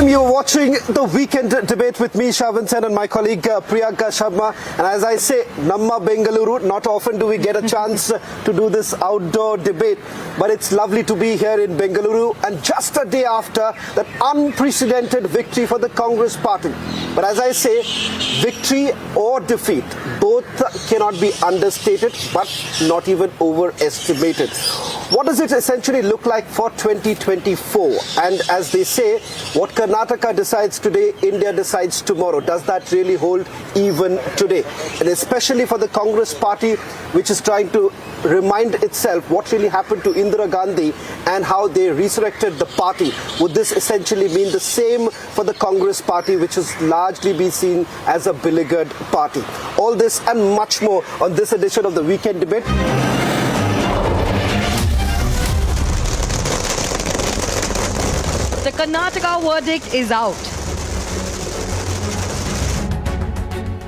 Welcome, you're watching the weekend debate with me, Shavan Sen, and my colleague Priyanka Sharma. And as I say, Namma Bengaluru, not often do we get a chance to do this outdoor debate, but it's lovely to be here in Bengaluru, and just a day after that unprecedented victory for the Congress party. But as I say, victory or defeat, both cannot be understated, but not even overestimated. What does it essentially look like for 2024? And as they say, what Karnataka decides today, India decides tomorrow. Does that really hold even today? And especially for the Congress party, which is trying to remind itself what really happened to Indira Gandhi and how they resurrected the party. Would this essentially mean the same for the Congress party, which has largely been seen as a beleaguered party? All this and much more on this edition of the Weekend Debate. The Karnataka verdict is out.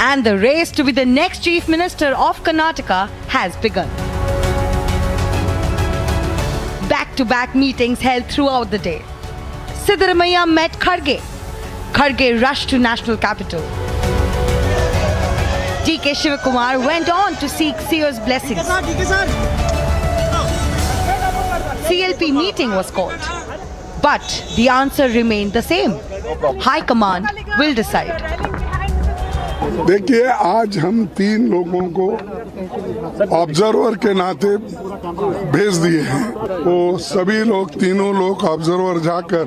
And the race to be the next Chief Minister of Karnataka has begun. Back-to-back meetings held throughout the day. Siddaramaiah met Kharge. Kharge rushed to national capital. D.K. Shivakumar went on to seek CEO's blessings. CLP meeting was called. But the answer remained the same. High Command will decide. देखिए, आज हम 3 लोगों को observer के नाते भेज दिए हैं। वो सभी लोग, तीनों लोग ऑब्जर्वर जाकर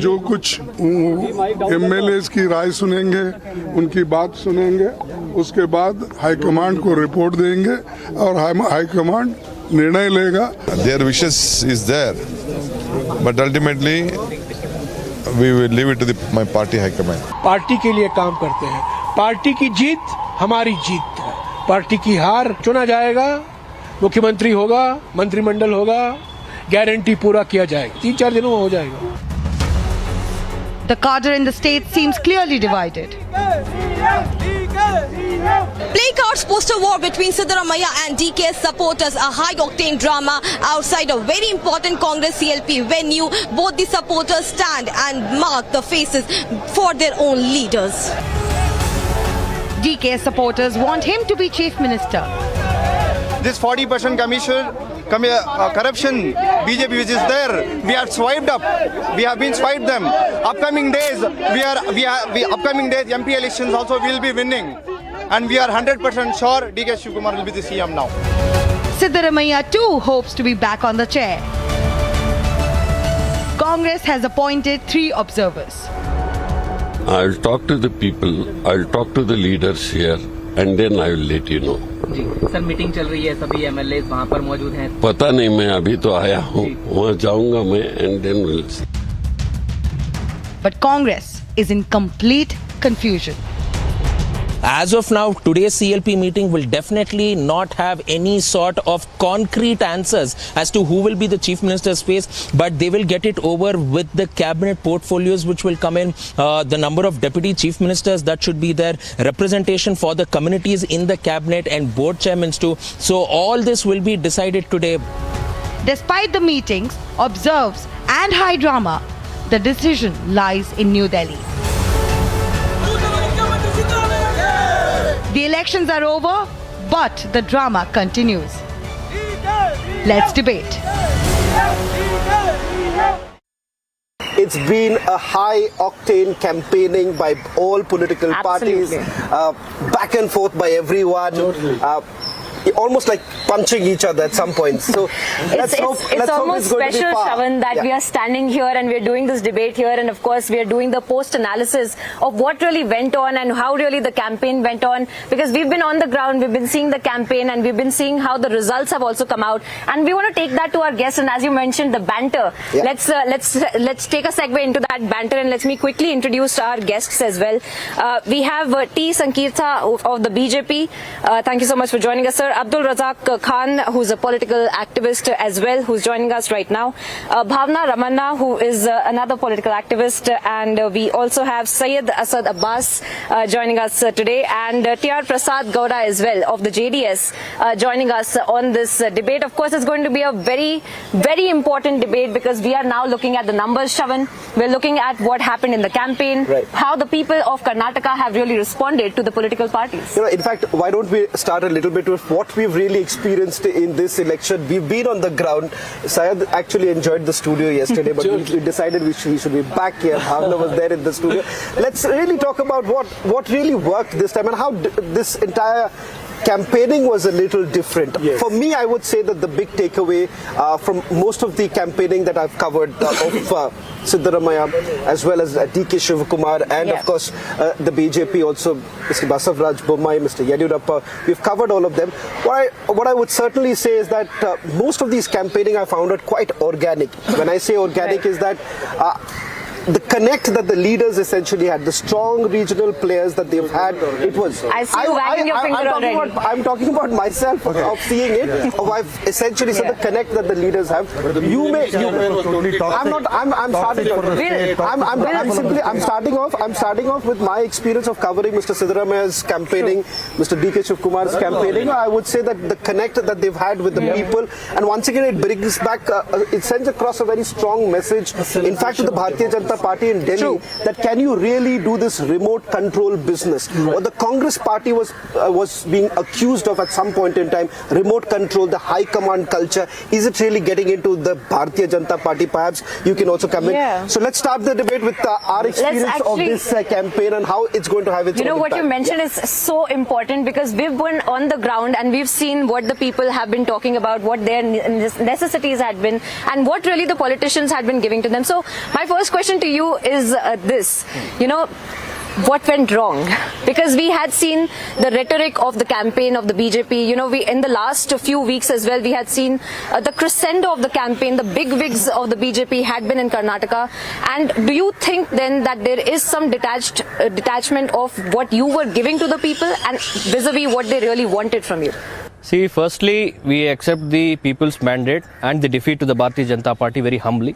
जो कुछ एमएलएस की राय सुनेंगे, उनकी बात सुनेंगे, उसके बाद हाई कमांड को रिपोर्ट देंगे और हाई कमांड निर्णय लेगा। Their wishes is there, but ultimately we will leave it to my party high command. Party के लिए काम करते हैं। पार्टी की जीत हमारी जीत है। पार्टी की हार चुना जाएगा, मुख्यमंत्री होगा, मंत्रिमंडल होगा, गारंटी पूरा किया जाएगा। 3-4 दिनों में हो जाएगा। The cadre in the state seems clearly divided. Placards, poster war between Siddaramaiah and DK supporters, a high-octane drama outside a very important Congress CLP venue. Both the supporters stand and mark the faces for their own leaders. DK supporters want him to be Chief Minister. This 40% corruption BJP which is there, we are swiped up. We have been swiped them. Upcoming days, upcoming days MP elections also will be winning, and we are 100% sure DK Shivakumar will be the CM now. Siddaramaiah too hopes to be back on the chair. Congress has appointed 3 observers. I'll talk to the people, I'll talk to the leaders here, and then I will let you know. जी sir, meeting चल रही है, सभी MLA वहाँ पर मौजूद हैं। पता नहीं, मैं अभी तो आया हूँ, वहाँ जाऊँगा मैं, and then we'll see. But Congress is in complete confusion. As of now, today's CLP meeting will definitely not have any sort of concrete answers as to who will be the Chief Minister's space, but they will get it over with the cabinet portfolios which will come in, the number of deputy chief ministers that should be there, representation for the communities in the cabinet and board chairmen too. So all this will be decided today. Despite the meetings, observes and high drama, the decision lies in New Delhi. The elections are over, but the drama continues. Let's debate. It's been a high-octane campaigning by all political parties, back and forth by everyone. Almost like punching each other at some point. So it's almost special, Shavan, that we are standing here and we are doing this debate here, and of course we are doing the post-analysis of what really went on and how really the campaign went on, because we've been on the ground, we've been seeing the campaign, and we've been seeing how the results have also come out, and we want to take that to our guests. And as you mentioned, the banter. Yeah. Let's take a segue into that banter, and let me quickly introduce our guests as well. We have T. Sankirtha of the BJP. Thank you so much for joining us, sir. आप Abdul Razak Khan, who's a political activist as well, who's joining us right now. Bhavna Ramanna, who is another political activist, and we also have Syed Asad Abbas joining us today, and T.R. Prasad Gowda as well of the JDS joining us on this debate. Of course, it's going to be a very, very important debate because we are now looking at the numbers, Shavan. We're looking at what happened in the campaign, how the people of Karnataka have really responded to the political parties. In fact, why don't we start a little bit with what we've really experienced in this election. We've been on the ground. Syed actually enjoyed the studio yesterday, but we decided we should be back here. Bhavna was there in the studio. Let's really talk about what really worked this time and how this entire campaigning was a little different. Yes. For me, I would say that the big takeaway from most of the campaigning that I've covered of Siddaramaiah as well as DK Shivakumar and of course the BJP also, Mr. Basavaraj Bommai, Mr. Yediyurappa, we've covered all of them. What I would certainly say is that most of these campaigning I found it quite organic. When I say organic is that the connect that the leaders essentially had, the strong regional players that they've had, it was. I see you wagging your finger already. I'm talking about myself of seeing it. Of I've essentially said the connect that the leaders have. You may. I'm starting off with my experience of covering Mr. Siddaramaiah's campaigning, Mr. DK Shivkumar's campaigning. I would say that the connect that they've had with the people, and once again it brings back, it sends across a very strong message. In fact, to the Bharatiya Janata Party in Delhi, that can you really do this remote control business? What the Congress Party was being accused of at some point in time, remote control, the high command culture, is it really getting into the Bharatiya Janata Party? Perhaps you can also come in. So let's start the debate with our experience of this campaign and how it's going to have its own what impact. you mentioned is so important because we've been on the ground and we've seen what the people have been talking about, what their necessities had been, and what really the politicians had been giving to them. So my first question to you is this, what went wrong? Because we had seen the rhetoric of the campaign of the BJP, we in the last few weeks as well, we had seen the crescendo of the campaign, the big wigs of the BJP had been in Karnataka. And do you think then that there is some detachment of what you were giving to the people and vis-a-vis what they really wanted from you? See, firstly, we accept the people's mandate and the defeat to the Bharatiya Janata Party very humbly.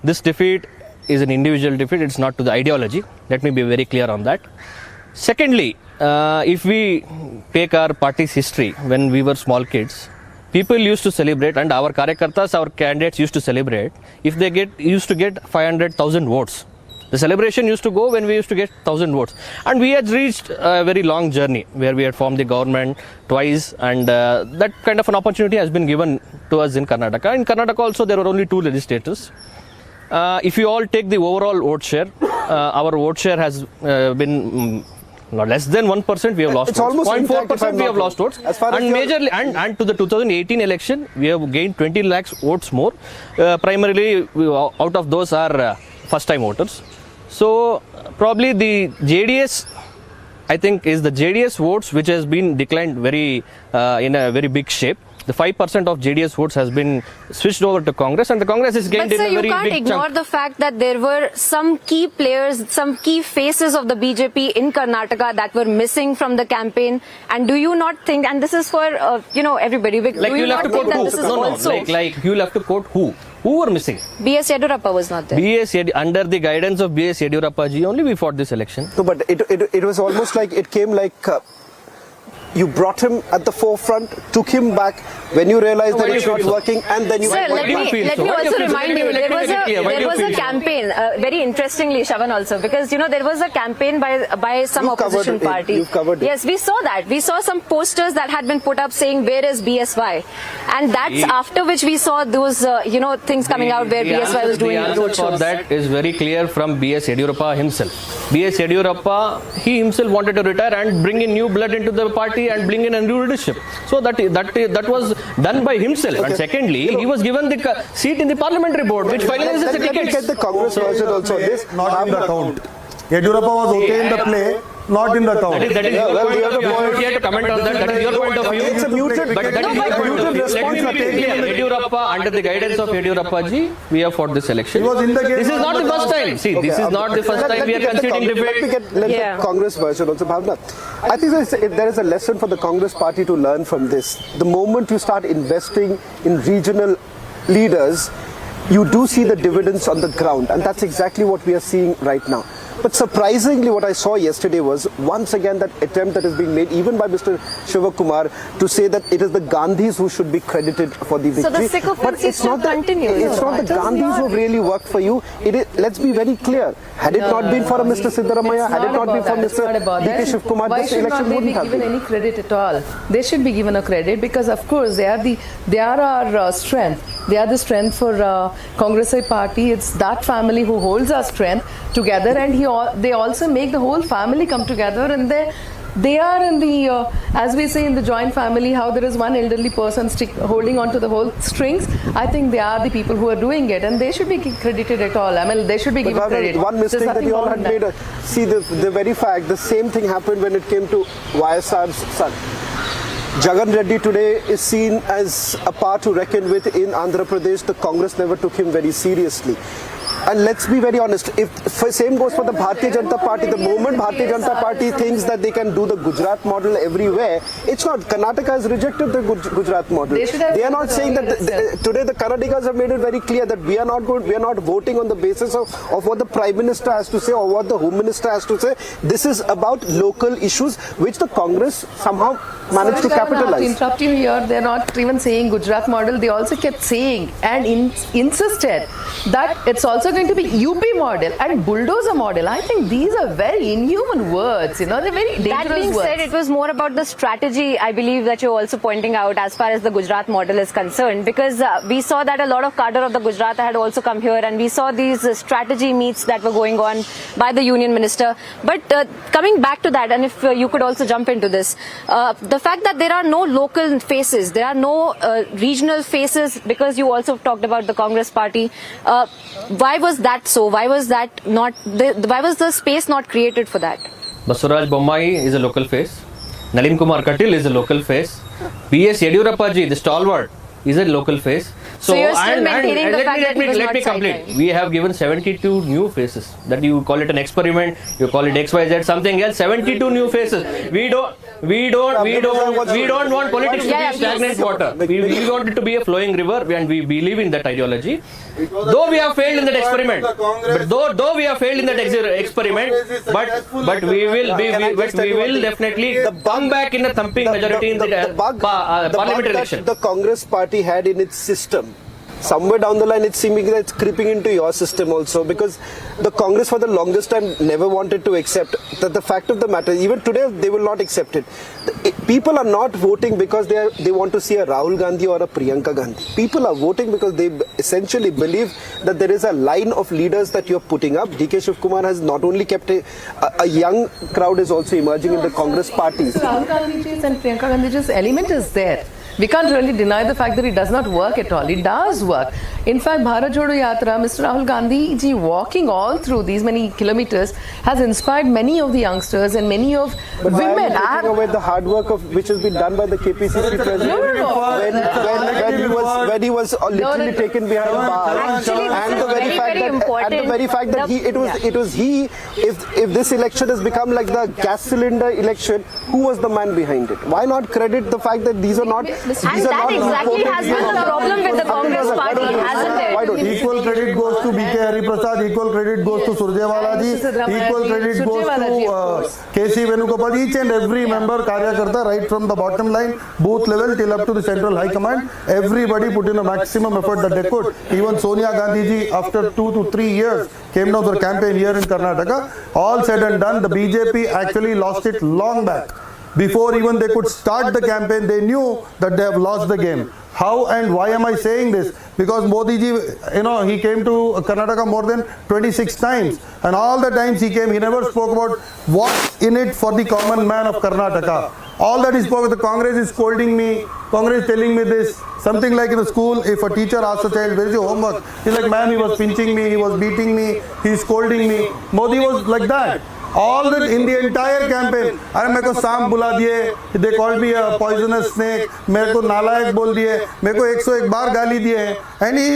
This defeat is an individual defeat, it's not to the ideology. Let me be very clear on that. Secondly, if we take our party's history, when we were small kids, people used to celebrate, and our karyakartas, our candidates used to celebrate, if they used to get 500,000 votes. The celebration used to go when we used to get 1,000 votes. And we had reached a very long journey where we had formed the government twice, and that kind of an opportunity has been given to us in Karnataka. In Karnataka also there were only 2 legislators. If you all take the overall vote share, our vote share has been less than 1%. We have lost it's votes. Almost 0.4% we have lost votes. As far And majorly, and to the 2018 election, we have gained 20 lakhs votes more. Primarily, out of those are first-time voters. So probably the JDS, I think, is the JDS votes which has been declined very in a very big shape. The 5% of JDS votes has been switched over to Congress, and the Congress is gained in a very big chunk. But sir, you can't ignore the fact that there were some key players, some key faces of the BJP in Karnataka that were missing from the campaign. And do you not think, and this is for, everybody, do you not think that this is also... Like you'll have to quote who? Who were missing? B.S. Yediyurappa was not there. Under the guidance of B.S. Yediyurappa ji only we fought this election. No, but it was almost like it came like you brought him at the forefront, took him back when you realized that it's not working, and then you... Sir, let me also remind you, there was a campaign, very interestingly, Shavan also, because, there was a campaign by some opposition party. You've covered it. Yes, we saw that. We saw some posters that had been put up saying, where is BSY? And that's after which we saw those, things coming out where BSY was doing roadshows. That is very clear from B.S. Yediyurappa himself. B.S. Yediyurappa, he himself wanted to retire and bring in new blood into the party and bring in a new leadership. So that was done by himself. And secondly, he was given the seat in the parliamentary board, which finalizes the tickets. Let me get the Congress version also on this. Not in the count. Yediyurappa was okay in the play, not in the count. That is your point of view. You have to comment on that. That is your point of view. It's a muted let me be clear. Yediyurappa, under the guidance of Yediyurappa ji, we have fought this election. He was in the game. This is not the first time. See, this is not the first time we are conceding debate. Let the Congress version also. Bhavna, I think there is a lesson for the Congress party to learn from this. The moment you start investing in regional leaders, you do see the dividends on the ground, and that's exactly what we are seeing right now. But surprisingly, what I saw yesterday was once again that attempt that is being made even by Mr. Shivakumar to say that it is the Gandhis who should be credited for the victory. So the sycophancy still continues. It's not the Gandhis who really worked for you. Let's be very clear. Had it not been for Mr. Siddaramaiah, had it not been for Mr. D.K. Shivakumar, this election wouldn't have been. Why should not they be given any credit at all? They should be given a credit because, of course, they are our strength. They are the strength for Congress party. It's that family who holds our strength together, and they also make the whole family come together, and they are in the, as we say in the joint family, how there is one elderly person holding on to the whole strings. I think they are the people who are doing it, and they should be credited at all. I mean, they should be given credit. One mistake that you all had made. See, the very fact, the same thing happened when it came to YSR's son. Jagan Reddy today is seen as a part to reckon with in Andhra Pradesh. The Congress never took him very seriously. And let's be very honest, if same goes for the Bharatiya Janata Party, the moment Bharatiya Janata Party thinks that they can do the Gujarat model everywhere, it's not. Karnataka has rejected the Gujarat model. They are not saying that today the Karnatakas have made it very clear that we are not voting on the basis of what the Prime Minister has to say or what the Home Minister has to say. This is about local issues which the Congress somehow managed to capitalize. To interrupt you here, they're not even saying Gujarat model. They also kept saying and insisted that it's also going to be UP model and bulldozer model. I think these are very inhuman words, they're very dangerous That being words. said, it was more about the strategy, I believe, that you're also pointing out as far as the Gujarat model is concerned, because we saw that a lot of cadre of the Gujarat had also come here, and we saw these strategy meets that were going on by the Union Minister. But coming back to that, and if you could also jump into this, the fact that there are no local faces, there are no regional faces, because you also talked about the Congress party, why was that so? Why was that not? Why was the space not created for that? Basuraj Bommai is a local face. Nalin Kumar Katil is a local face. B.S. Yediyurappa ji, the stalwart, is a local face. So you're still maintaining the fact that he was let me not complete. sidelined. We have given 72 new faces. That you call it an experiment, you call it XYZ, something else. 72 new faces. We don't want politics to be stagnant water. We want it to be a flowing river, and we believe in that ideology. Though we have failed in that experiment, but we will definitely come back in a thumping majority in the parliament election. The Congress party had in its system. Somewhere down the line, it's seeming that it's creeping into your system also, because the Congress for the longest time never wanted to accept that the fact of the matter, even today, they will not accept it. People are not voting because they want to see a Rahul Gandhi or a Priyanka Gandhi. People are voting because they essentially believe that there is a line of leaders that you're putting up. D.K. Shivakumar has not only kept a young crowd is also emerging in the Congress parties. Rahul Gandhi's and Priyanka Gandhi's element is there. We can't really deny the fact that it does not work at all. It does work. In fact, Bharat Jodo Yatra, Mr. Rahul Gandhi ji walking all through these many kilometers has inspired many of the youngsters and many of but women. But why are you taking away the hard work which has been done by the KPCC president? When he was literally taken behind bars, and the very fact that if this election has become like the gas cylinder election, who was the man behind it? Why not credit the fact that these are not? And that exactly has been the problem with the Congress party, hasn't it? Why don't equal credit goes to B.K. Hariprasad, equal credit goes to Surjewala ji, equal credit goes to K.C. Venugopal, each and every member, Karyakarta, right from the bottom line, booth level till up to the central high command, everybody put in a maximum effort that they could. Even Sonia Gandhi ji, after 2 to 3 years, came down for campaign here in Karnataka. All said and done, the BJP actually lost it long back. Before even they could start the campaign, they knew that they have lost the game. How and why am I saying this? Because Modi ji, he came to Karnataka more than 26 times. And all the times he came, he never spoke about what's in it for the common man of Karnataka. All that he spoke, the Congress is scolding me, Congress is telling me this. Something like in the school, if a teacher asks a child, where is your homework? He's like, ma'am, he was pinching me, he was beating me, he's scolding me. Modi was like that. All that in the entire campaign. अरे मेरे को सांप बुला दिए, they called me a poisonous snake, मेरे को नालायक बोल दिए, मेरे को 101 बार गाली दिए हैं, and he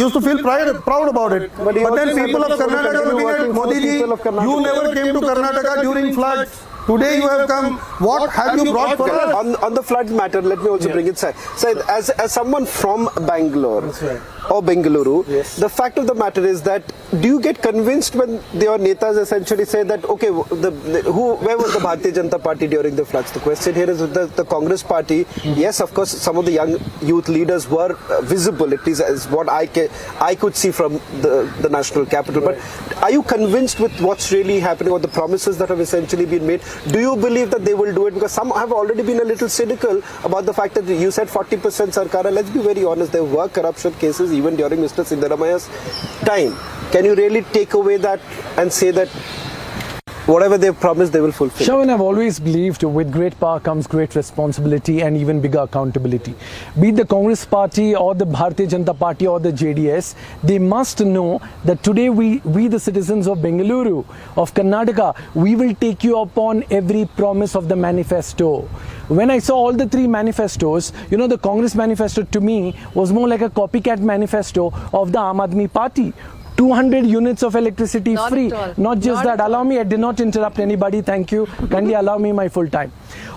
used to feel proud about it. But then people of Karnataka looking at Modi ji, you never came to Karnataka during floods. Today you have come. What have you brought for us? On the floods matter, let me also bring it. Sir, as someone from Bangalore or Bengaluru, the fact of the matter is that do you get convinced when your netas essentially say that okay, where was the Bharatiya Janata Party during the floods? The question here is the Congress Party. Yes, of course, some of the young youth leaders were visible. At least as what I could see from the national capital. But are you convinced with what's really happening or the promises that have essentially been made? Do you believe that they will do it? Because some have already been a little cynical about the fact that you said 40% Sarkar. Let's be very honest, there were corruption cases even during Mr. Siddaramaya's time. Can you really take away that and say that whatever they've promised, they will fulfill? Shravan, I've always believed with great power comes great responsibility and even bigger accountability. Be it the Congress Party or the Bharatiya Janata Party or the JDS, they must know that today we the citizens of Bengaluru, of Karnataka, we will take you upon every promise of the manifesto. When I saw all the three manifestos, the Congress manifesto to me was more like a copycat manifesto of the Aam Aadmi Party. 200 units of electricity free. Not just that. Allow me, I did not interrupt anybody. Thank you. Kindly allow me my full time.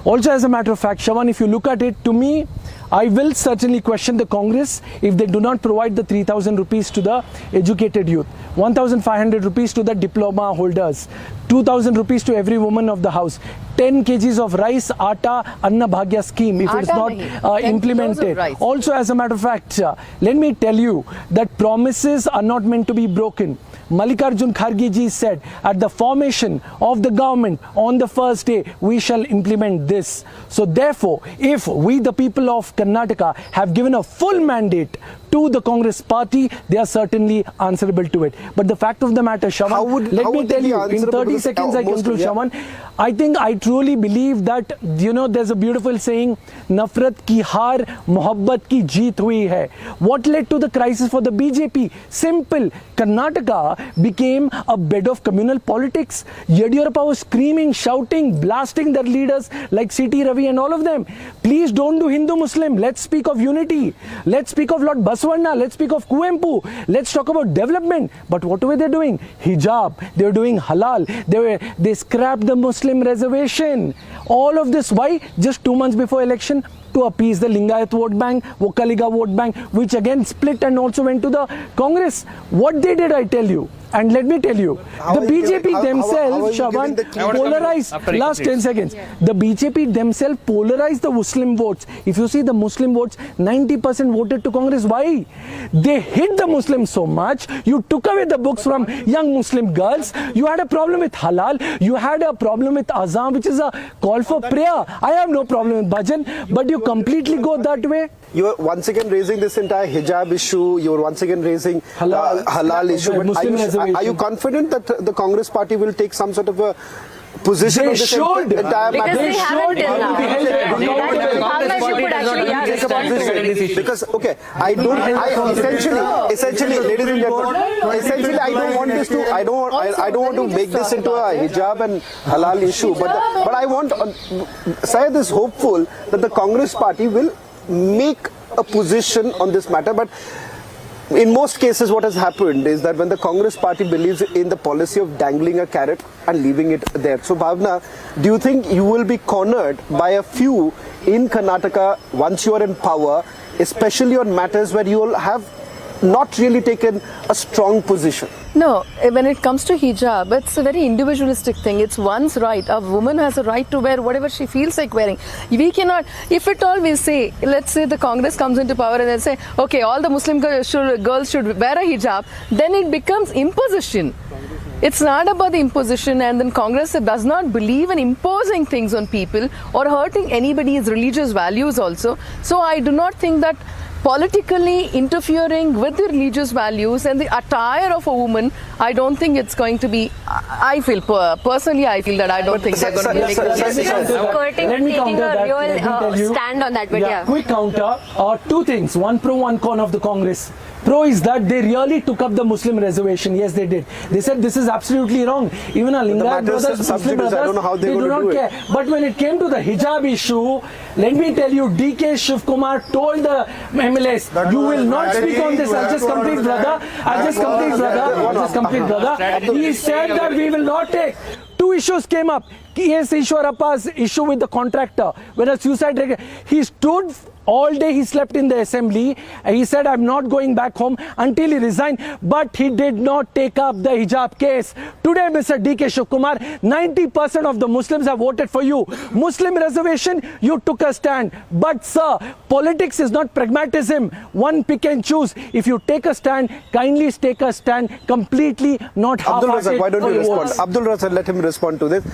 Also, as a matter of fact, Shravan, if you look at it, to me, I will certainly question the Congress if they do not provide the 3,000 rupees to the educated youth, 1,500 rupees to the diploma holders, 2,000 rupees to every woman of the house, 10 kgs of rice, atta, Anna Bhagya scheme if it's not implemented. Also, as a matter of fact, let me tell you that promises are not meant to be broken. Mallikarjun Kharge ji said at the formation of the government on the first day, we shall implement this. So therefore, if we the people of Karnataka have given a full mandate to the Congress Party, they are certainly answerable to it. But the fact of the matter, Shravan, let me tell you, in 30 seconds I conclude, Shravan, I truly believe that, there's a beautiful saying, Nafrat ki haar, mohabbat ki jeet hui hai. What led to the crisis for the BJP? Simple. Karnataka became a bed of communal politics. Yediyurappa was screaming, shouting, blasting their leaders like C.T. Ravi and all of them. Please don't do Hindu-Muslim. Let's speak of unity. Let's speak of Lord Basavana. Let's speak of Kuempu. Let's talk about development. But what were they doing? Hijab. They were doing halal. They scrapped the Muslim reservation. All of this. Why? Just 2 months before election, to appease the Lingayat vote bank, Vokkaliga vote bank, which again split and also went to the Congress. What they did, I tell you. And let me tell you, the BJP themselves, Shravan, polarized, last 10 seconds, the BJP themselves polarized the Muslim votes. If you see the Muslim votes, 90% voted to Congress. Why? They hit the Muslims so much, you took away the books from young Muslim girls, you had a problem with halal, you had a problem with azan, which is a call for prayer. I have no problem with bhajan, but you completely go that way. You are once again raising this entire hijab issue. You are once again raising halal issue. But are you confident that the Congress Party will take some sort of a position on this entire matter? They haven't till now. How much you could actually because okay, essentially, ladies and gentlemen, essentially, I don't want this to. I don't want to make this into a hijab and halal issue. But I want. Syed is hopeful that the Congress Party will make a position on this matter, but in most cases what has happened is that when the Congress Party believes in the policy of dangling a carrot and leaving it there. So Bhavna, do you think you will be cornered by a few in Karnataka once you are in power, especially on matters where you will have not really taken a strong position? No, when it comes to hijab, it's a very individualistic thing. It's one's right. A woman has a right to wear whatever she feels like wearing. We cannot, if at all we say, let's say the Congress comes into power and they say, okay, all the Muslim girls should wear a hijab, then it becomes imposition. It's not about the imposition, and then Congress does not believe in imposing things on people or hurting anybody's religious values also. So I do not think that politically interfering with the religious values and the attire of a woman, I don't think it's going to be, personally I feel that I don't think they're going to be making taking a real stand on that. But Quick counter, two things, one pro, one con of the Congress. pro is that they really took up the Muslim reservation. Yes, they did. They said this is absolutely wrong. Even our Lingayat brothers, Muslim brothers, I don't know how they do not care. But when it came to the hijab issue, let me tell you, DK Shiv Kumar told the MLAs, you will not speak on this. I'll just complete, brother. He said that we will not take. Two issues came up. K.S. Ishwarappa's issue with the contractor, when a suicide rate, he stood all day, he slept in the assembly. He said, I'm not going back home until he resigned. But he did not take up the hijab case. Today, Mr. D.K. Shivakumar, 90% of the Muslims have voted for you. Muslim reservation, you took a stand. But sir, politics is not pragmatism. One pick and choose. If you take a stand, kindly take a stand completely, not half-hearted. Abdul Razak, why don't you respond? Abdul Razak, let him respond to this.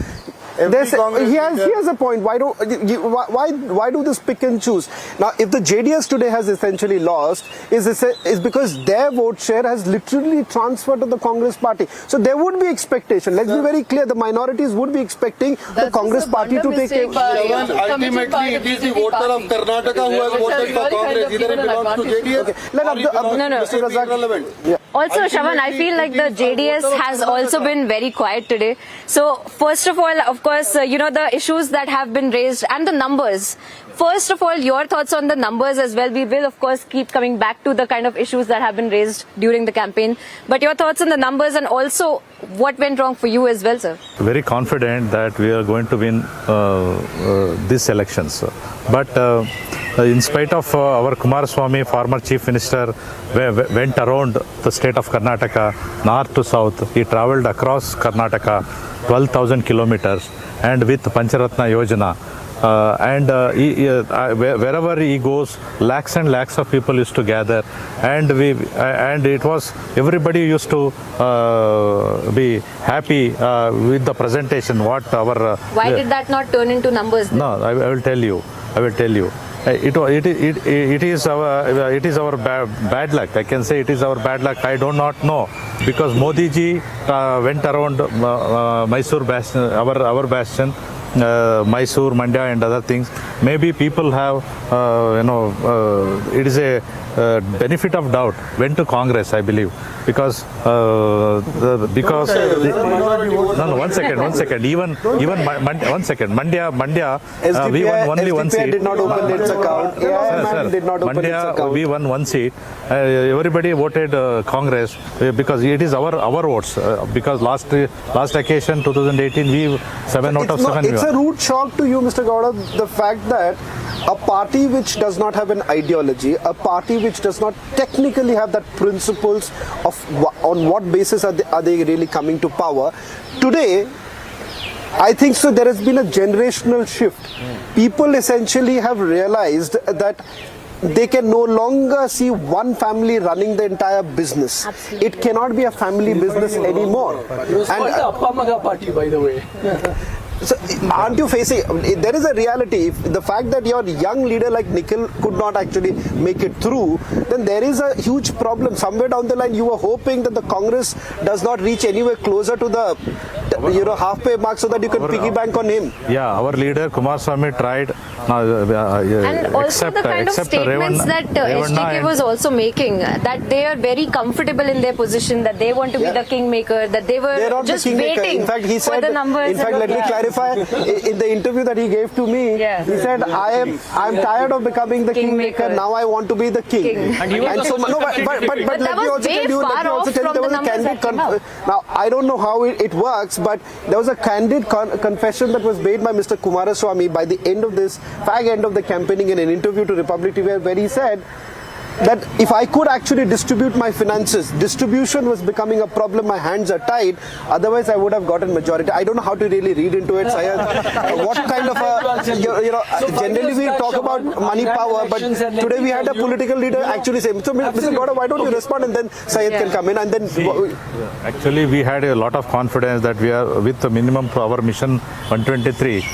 He has a point. Why do this pick and choose? Now, if the JDS today has essentially lost, is because their vote share has literally transferred to the Congress party. So there would be expectation. Let's be very clear. The minorities would be expecting the Congress party to take. Ultimately, it is the voter of Karnataka who has voted for Congress. Either it belongs to JDS Mr. Razak. Also, Shravan, I feel like the JDS has also been very quiet today. So, first of all, of course, the issues that have been raised and the numbers. First of all, your thoughts on the numbers as well. We will, of course, keep coming back to the kind of issues that have been raised during the campaign. But your thoughts on the numbers and also what went wrong for you as well, sir? Very confident that we are going to win these elections. But in spite of our Kumaraswamy, former Chief Minister, went around the state of Karnataka, north to south. He travelled across Karnataka, 12,000 kilometers, and with Pancharatna Yojana. Wherever he goes, lakhs and lakhs of people used to gather, and it was everybody used to be happy with the presentation. Why did that not turn into numbers then? No, I will tell you. It is our bad luck. I can say it is our bad luck. I do not know, because Modi ji went around Mysore bastion, our bastion, Mysore, Mandya and other things. Maybe people have, it is a benefit of doubt. Went to Congress, I believe, because no, one second. Even one second. Mandya, we won only one seat. did not open its account. Did not open its account. We won one seat. Everybody voted Congress because it is our votes. Because last occasion 2018 we 7 out of 7. It's a rude shock to you, Mr. Gowda, the fact that a party which does not have an ideology, a party which does not technically have that principles of on what basis are they really coming to power. Today, I think so there has been a generational shift. People essentially have realized that they can no longer see one family running the entire business. Absolutely. It cannot be a family business anymore. And the Appamaga party, by the way. So, aren't you facing, there is a reality, if the fact that your young leader like Nikhil could not actually make it through, then there is a huge problem. Somewhere down the line you were hoping that the Congress does not reach anywhere closer to the halfway mark so that you can piggyback on him. Yeah, our leader Kumaraswamy tried. And also the kind of statements that SDK was also making, that they are very comfortable in their position, that they want to be the kingmaker, that they were just waiting in fact, he said, for the numbers. In fact, let me clarify, in the interview that he gave to me, he said, I'm tired of becoming the kingmaker, now I want to be the king. And so, but let me also tell you, there was a candid now, I don't know how it works, but there was a candid confession that was made by Mr. Kumaraswamy by the end of this, fag end of the campaigning in an interview to Republic TV, where he said that if I could actually distribute my finances, distribution was becoming a problem, my hands are tied, otherwise I would have gotten majority. I don't know how to really read into it, Syed. What kind of a, generally we talk about money power, but today we had a political leader actually say, so Mr. Gowda, why don't you respond, and then Syed can come in, and then... Actually, we had a lot of confidence that we are with the minimum power mission 123.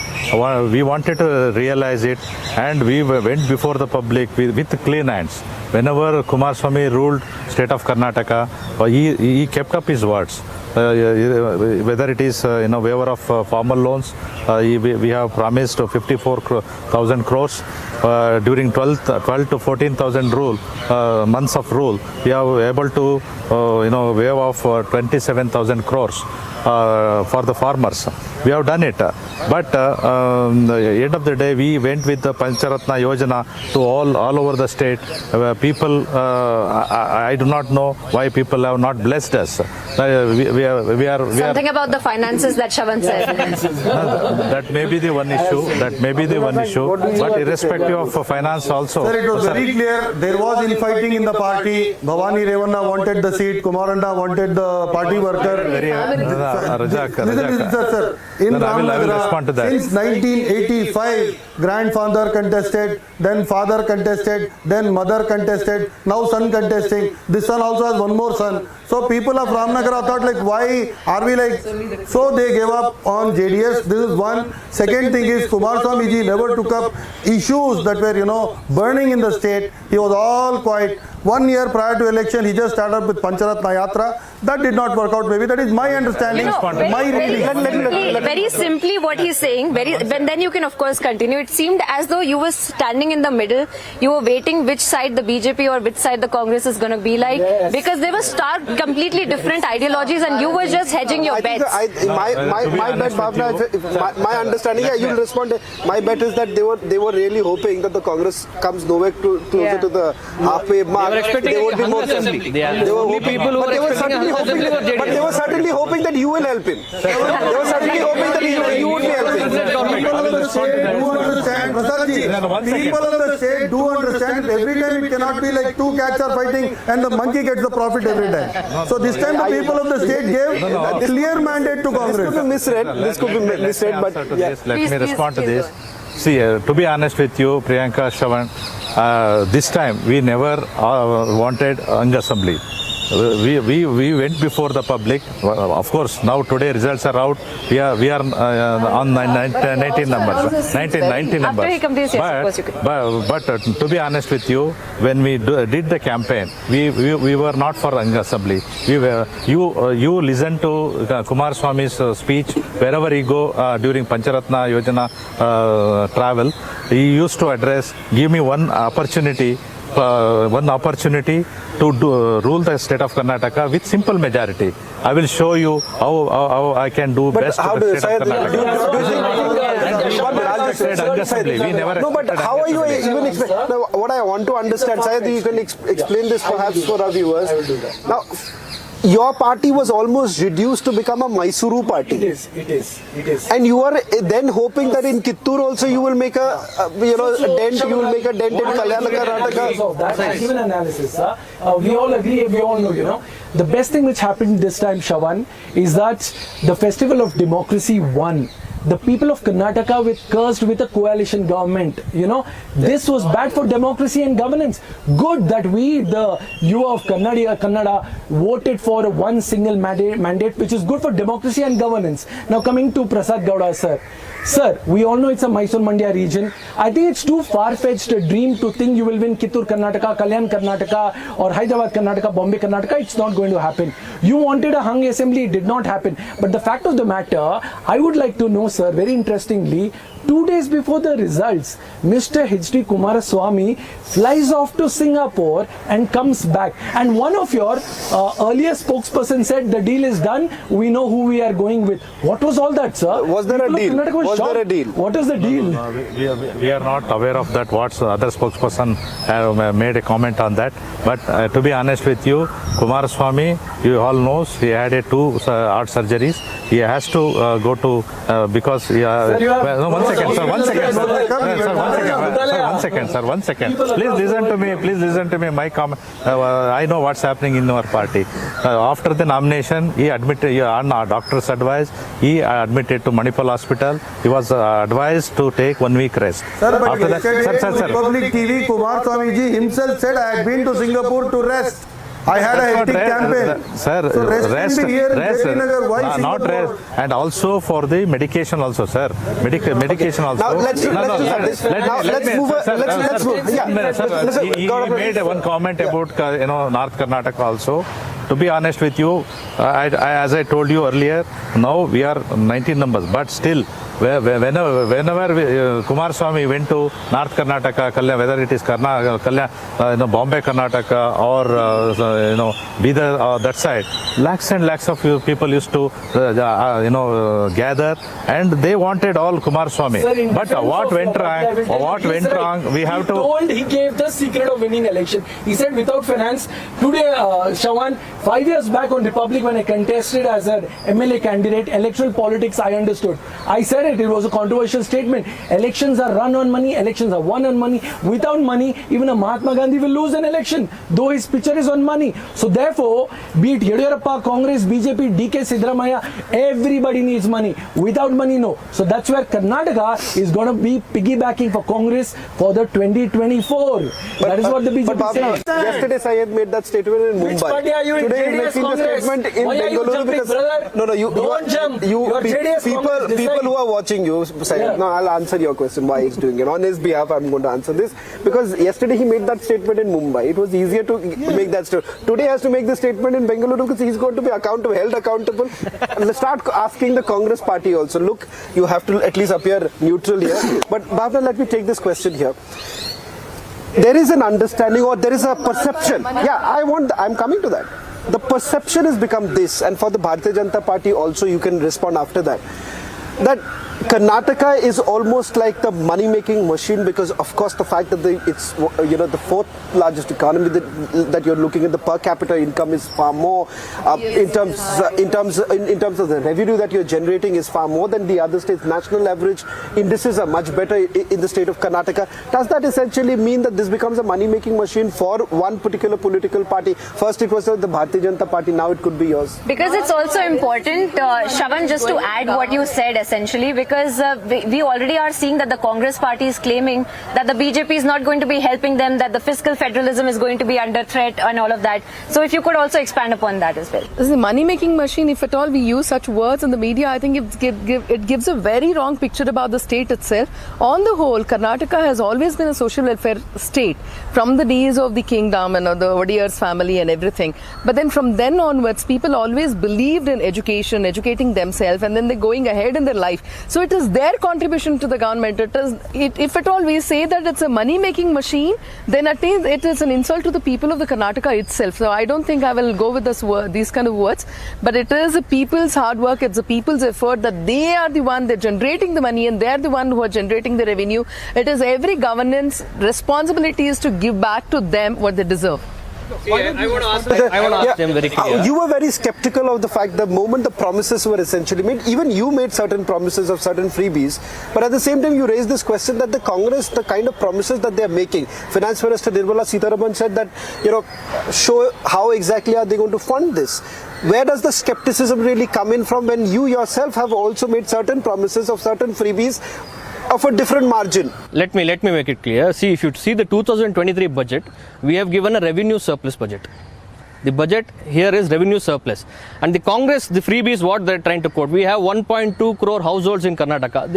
We wanted to realize it, and we went before the public with clean hands. whenever Kumaraswamy ruled state of Karnataka, he kept up his words. Whether it is waiver of formal loans, we have promised 54,000 crores during 12 to 14,000 months of rule. We are able to waive off 27,000 crores for the farmers. We have done it, but the end of the day, we went with the Pancharatna Yojana to all over the state. People, I do not know why people have not blessed us. We are Something about the finances that Shravan said. that may be the one issue. That may be the one issue. But irrespective of finance, also. Sir, it was very clear. There was infighting in the party. Bhavani Revanna wanted the seat. Kumaranda wanted the party worker. Rajak. Sir. In I will Ramnagara, respond to that. since 1985, grandfather contested, then father contested, then mother contested, now son contesting. This son also has one more son. So people of Ramnagara thought like, why are we like? So they gave up on JDS. This is one. Second thing is Kumaraswamy ji never took up issues that were burning in the state. He was all quiet. 1 year prior to election, he just started with Pancharatna Yatra. That did not work out. Maybe that is my understanding. Very simply, what he's saying. Then you can of course continue. It seemed as though you were standing in the middle. You were waiting which side the BJP or which side the Congress is going to be like, because they were stark, completely different ideologies, and you were just hedging your bets. My bet, Bhavna, my understanding. Yeah, you'll respond. My bet is that they were really hoping that the Congress comes nowhere closer to the halfway mark. They were expecting would be more assembly. they were hoping, people who were expecting assembly were JDS. but they were certainly hoping that you will help him. They were certainly hoping that you would be helping. People of the state do understand. Prasadji, people of the state do understand. Every time it cannot be like two cats are fighting and the monkey gets the profit every time. So this time the people of the state gave a clear mandate to Congress. This could be misread, but yeah. Let me respond to this. See, to be honest with you, Priyanka, Shravan, this time we never wanted an assembly. We went before the public. Of course, now today results are out. We are on 19 numbers. 19 numbers. After he completes, yes, of course you can. But to be honest with you, when we did the campaign, we were not for an assembly. We were you listen to Kumaraswamy's speech wherever he go during Pancharatna Yojana travel. He used to address, give me one opportunity to rule the state of Karnataka with simple majority. I will show you how I can do best to the state of Karnataka. No, but how are you even explain? Now, what I want to understand, Syed, you can explain this perhaps for our viewers. Now, your party was almost reduced to become a Mysuru party. It is. And you are then hoping that in Kittur also you will make a dent. You will make a dent in Kalyana Karnataka. Of that, even analysis, sir. We all agree. We all know. The best thing which happened this time, Shravan, is that the festival of democracy won. The people of Karnataka were cursed with a coalition government. This was bad for democracy and governance. Good that we, the youth of Kannada, voted for one single mandate, which is good for democracy and governance. Now coming to Prasad Gowda, sir. Sir, we all know it's a Mysore Mandya region. I think it's too far-fetched a dream to think you will win Kittur Karnataka, Kalyan Karnataka, or Hyderabad Karnataka, Bombay Karnataka. It's not going to happen. You wanted a hung assembly, it did not happen. But the fact of the matter, I would like to know, sir, very interestingly, 2 days before the results, Mr. H.D. Kumaraswamy flies off to Singapore and comes back. And one of your earlier spokesperson said the deal is done. We know who we are going with. What was all that, sir? Was there a deal? Was there a deal? What is the deal? We are not aware of that. What other spokesperson have made a comment on that. But to be honest with you, Kumaraswamy, you all knows he had 2 heart surgeries. He has to go to because one second. Please listen to me. My comment. I know what's happening in our party. After the nomination, he admitted on our doctor's advice. He admitted to Manipal Hospital. He was advised to take 1 week rest. Sir, but yesterday on Public TV, Kumaraswamy ji himself said, I had been to Singapore to rest. I had a hectic campaign. Sir, So rest in the here in JP Nagar, why sitting not on the rest, road? and also for the medication also, sir. Medication also. Now let's do this. Now let's move. Let's move. Yeah. Listen, He Gaurav, made one comment about North Karnataka also. To be honest with you, as I told you earlier, now we are 19 numbers, but still, whenever Kumaraswamy went to North Karnataka, whether it is Bombay, Karnataka, or Bidar, that side, lakhs and lakhs of people used to gather, and they wanted all Kumaraswamy. Sir, But what went wrong? What went wrong? We have to. He gave the secret of winning election. He said without finance. Today, Shawan, 5 years back on Republic, when I contested as an MLA candidate, electoral politics, I understood. I said it was a controversial statement. Elections are run on money, elections are won on money. Without money, even a Mahatma Gandhi will lose an election, though his picture is on money. So therefore, be it Yediyurappa, Congress, BJP, DK, Siddaramaiah, everybody needs money. Without money, no. So that's where Karnataka is going to be piggybacking for Congress for the 2024. That is what the BJP says. Yesterday, Syed made that statement in Mumbai. Which party are you in? Today, he's JDS making the Congress? statement in Why are you Bengaluru jumping, because brother? Don't jump. You're JDS Congress. People who are watching you, Syed, Yeah. no, I'll answer your question why he's doing it. On his behalf, I'm going to answer this because yesterday he made that statement in Mumbai. It was easier to make that statement. Today he has to make the statement in Bengaluru because he's going to be held accountable. And let's start asking the Congress party also. Look, you have to at least appear neutral here. But Bhavna, let me take this question here. There is an understanding or there is a perception. Yeah, I'm coming to that. The perception has become this, and for the Bharatiya Janata Party also, you can respond after that. That Karnataka is almost like the money-making machine because, of course, the fact that it's the fourth largest economy that you're looking at, the per capita income is far more in terms of the revenue that you're generating is far more than the other states. National average indices are much better in the state of Karnataka. Does that essentially mean that this becomes a money-making machine for one particular political party? First, it was the Bharatiya Janata Party. Now it could be yours. Because it's also important, Shavan, just to add what you said essentially, because we already are seeing that the Congress party is claiming that the BJP is not going to be helping them, that the fiscal federalism is going to be under threat and all of that. So if you could also expand upon that as well. This is a money-making machine. If at all we use such words in the media, I think it gives a very wrong picture about the state itself. On the whole, Karnataka has always been a social welfare state from the days of the kingdom and the Wadiyar's family and everything. But then from then onwards, people always believed in education, educating themselves, and then they're going ahead in their life. So it is their contribution to the government. If at all we say that it's a money-making machine, then at least it is an insult to the people of the Karnataka itself. So I don't think I will go with these kind of words. But it is the people's hard work, it's the people's effort that they are the one, they're generating the money and they're the one who are generating the revenue. It is every governance responsibility is to give back to them what they deserve. I want to ask them very clearly. You were very skeptical of the fact the moment the promises were essentially made, even you made certain promises of certain freebies, but at the same time you raised this question that the Congress, the kind of promises that they are making, Finance Minister Nirmala Sitharaman said that, show how exactly are they going to fund this. Where does the skepticism really come in from when you yourself have also made certain promises of certain freebies of a different margin? Let me make it clear. See, if you see the 2023 budget, we have given a revenue surplus budget. The budget here is revenue surplus. And the Congress, the freebies, what they're trying to quote, we have 1.2 crore households in Karnataka.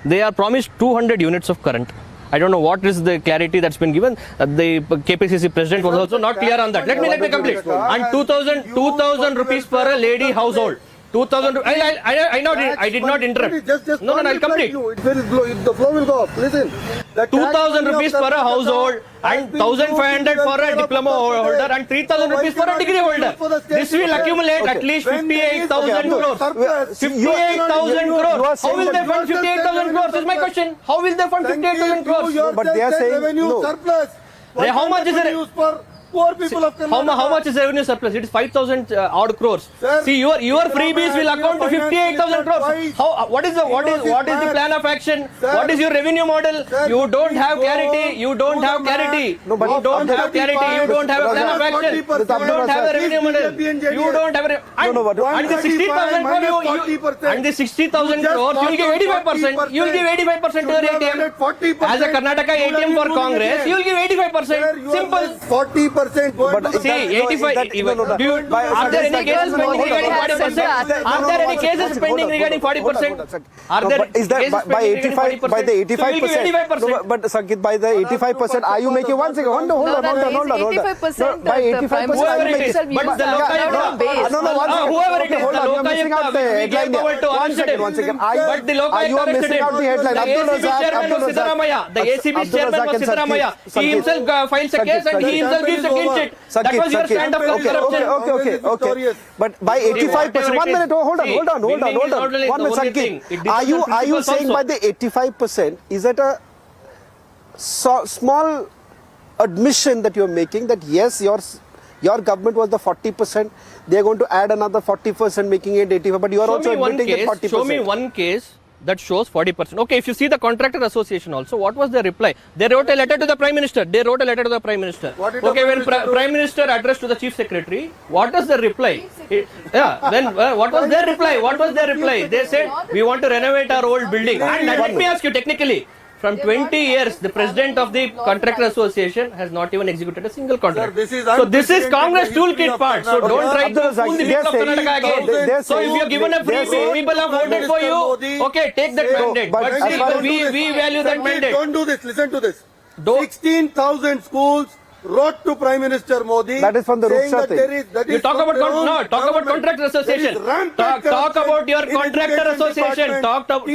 They are promised 200 units of current. I don't know what is the clarity that's been given. The KPCC president was also not clear on that. Let me complete. And 2,000 rupees per lady household. 2,000. I did not interrupt. No, I'll complete. The flow will go up. Listen. 2,000 rupees per household and 1,500 for a diploma holder and 3,000 rupees for a degree holder. This will accumulate at least 58,000 crores. 58,000 crores. How will they fund 58,000 crores is my question. How will they fund 58,000 crores? But they are saying no. How much is it? Poor people of Karnataka. How much is revenue surplus? It is 5,000 odd crores. Sir, see, your freebies will account to 58,000 crores. What is the plan of action? Sir, what is your revenue model? Sir, you don't have clarity. You don't have clarity. No, but you don't have clarity. You don't have a plan of action. You don't have a revenue model. You don't have a and the 60,000 crores. And the 60,000 crores, you will give 85%. You will give 85% to your ATM. As a Karnataka ATM for Congress, you will give 85%. Simple. 40% 40% going to See, 85. Are there any cases pending regarding 40%? Are there any cases pending regarding 40%? Are there Is that by 85? By the 85%? No, but Sankit, by the 85%, are you making one second? Hold on. 85%. By 85%, whoever it is, but the Lokayukta, whoever it is, the Lokayukta, we gave power to arrest him. One second. But the Lokayukta arrested him. The ACB chairman was Siddaramaiya. The ACB chairman was Siddaramaiya. He himself files a case and he himself gives a clean sheet. That was your stand of corruption. Okay. But by 85%, 1 minute, hold on. 1 minute, Sankit. Are you saying by the 85%, is that a small admission that you're making that yes, your government was the 40%, they're going to add another 40%, making it 85%, but you are also admitting that 40%. Show me one case that shows 40%. Okay, if you see the contractor association also, what was their reply? They wrote a letter to the Prime Minister. Okay, when Prime Minister addressed to the Chief Secretary, what was the reply? What was their reply? They said, we want to renovate our old building. And let me ask you technically, from 20 years, the president of the Contractor Association has not even executed a single contract. So this is Congress toolkit part. So don't try to fool the people of Karnataka again. So if you are given a freebie, people have voted for you. Okay, take that mandate. But we value that mandate. Don't do this. Listen to this. 16,000 schools wrote to Prime Minister Modi. That is from the Ruksha thing. You talk about Contractor Association. Talk about your Contractor Association. Talk about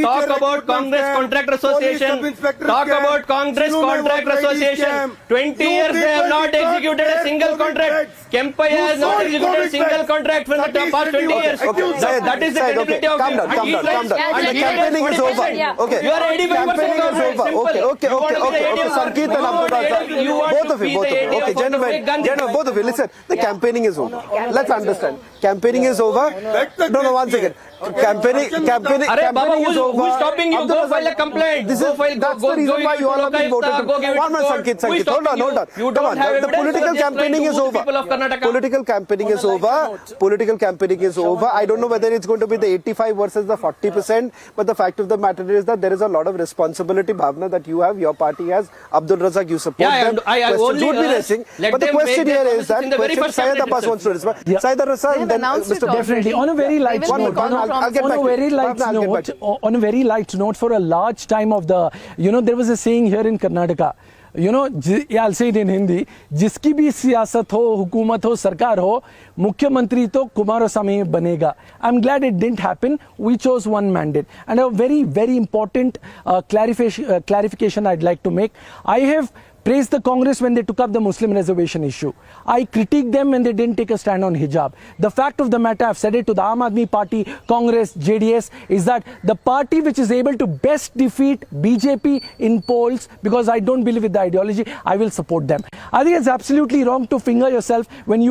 Congress Contractor Association. Talk about Congress Contractor Association. 20 years they have not executed a single contract. Kempaiah has not executed a single contract for the past 20 years. That is the credibility of you. Calm down. And the campaigning is over. Okay. You are 85% government. Okay. Sankit and Abdul Razak. Both of you. Okay, gentlemen, both of you, listen. The campaigning is over. Let's understand. Campaigning is over. No, 1 second. Campaigning is over. Who is stopping you? Go file a complaint. That's the reason why you all have been voted. 1 minute, Sankit. Hold on. Come on. The political campaigning is over. Political campaigning is over. I don't know whether it's going to be the 85 versus the 40%, but the fact of the matter is that there is a lot of responsibility, Bhavna, that you have, your party has. Abdul Razak, you support them. Questions would be raising. But the question here is that Syed Abbas wants to respond. Syed Abbas, then Mr. Definitely. On a very light note, on a very light note, for a large time of the, there was a saying here in Karnataka, I'll say it in Hindi, जिसकी भी सियासत हो, हुकूमत हो, सरकार हो, मुख्यमंत्री तो कुमारस्वामी बनेगा. I'm glad it didn't happen. We chose one mandate. And a very, very important clarification I'd like to make. I have praised the Congress when they took up the Muslim reservation issue. I critiqued them when they didn't take a stand on hijab. The fact of the matter, I've said it to the Aam Aadmi Party, Congress, JDS, is that the party which is able to best defeat BJP in polls, because I don't believe with the ideology, I will support them. I think it's absolutely wrong to finger yourself when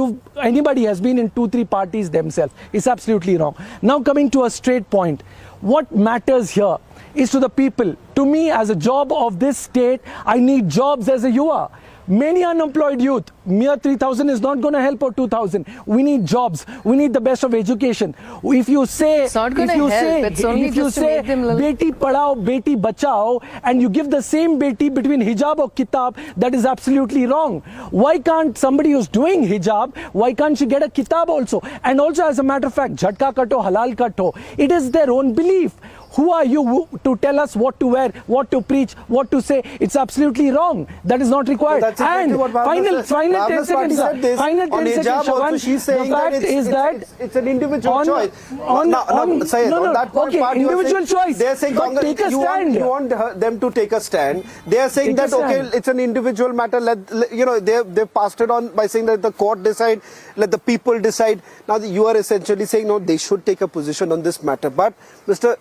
anybody has been in 2-3 parties themselves. It's absolutely wrong. Now coming to a straight point, what matters here is to the people. To me, as a job of this state, I need jobs as a yuva. Many unemployed youth. Mere 3,000 is not going to help, or 2,000. We need jobs. We need the best of education. If you say, it's not going to help. It's only if you say beti padhao, beti bachao, and you give the same beti between hijab or kitab, that is absolutely wrong. Why can't somebody who's doing hijab, why can't she get a kitab also? And also, as a matter of fact, jhatka katho, halal katho, it is their own belief. Who are you to tell us what to wear, what to preach, what to say? It's absolutely wrong. That is not required. That's exactly what final 10 seconds. Final 10 seconds, Shavan. She's saying the fact is that it's an individual choice. On that part, individual choice. They're saying take a stand. You want them to take a stand. They are saying that it's an individual matter. They've passed it on by saying that the court decide, let the people decide. Now you are essentially saying no, they should take a position on this matter. But Mr.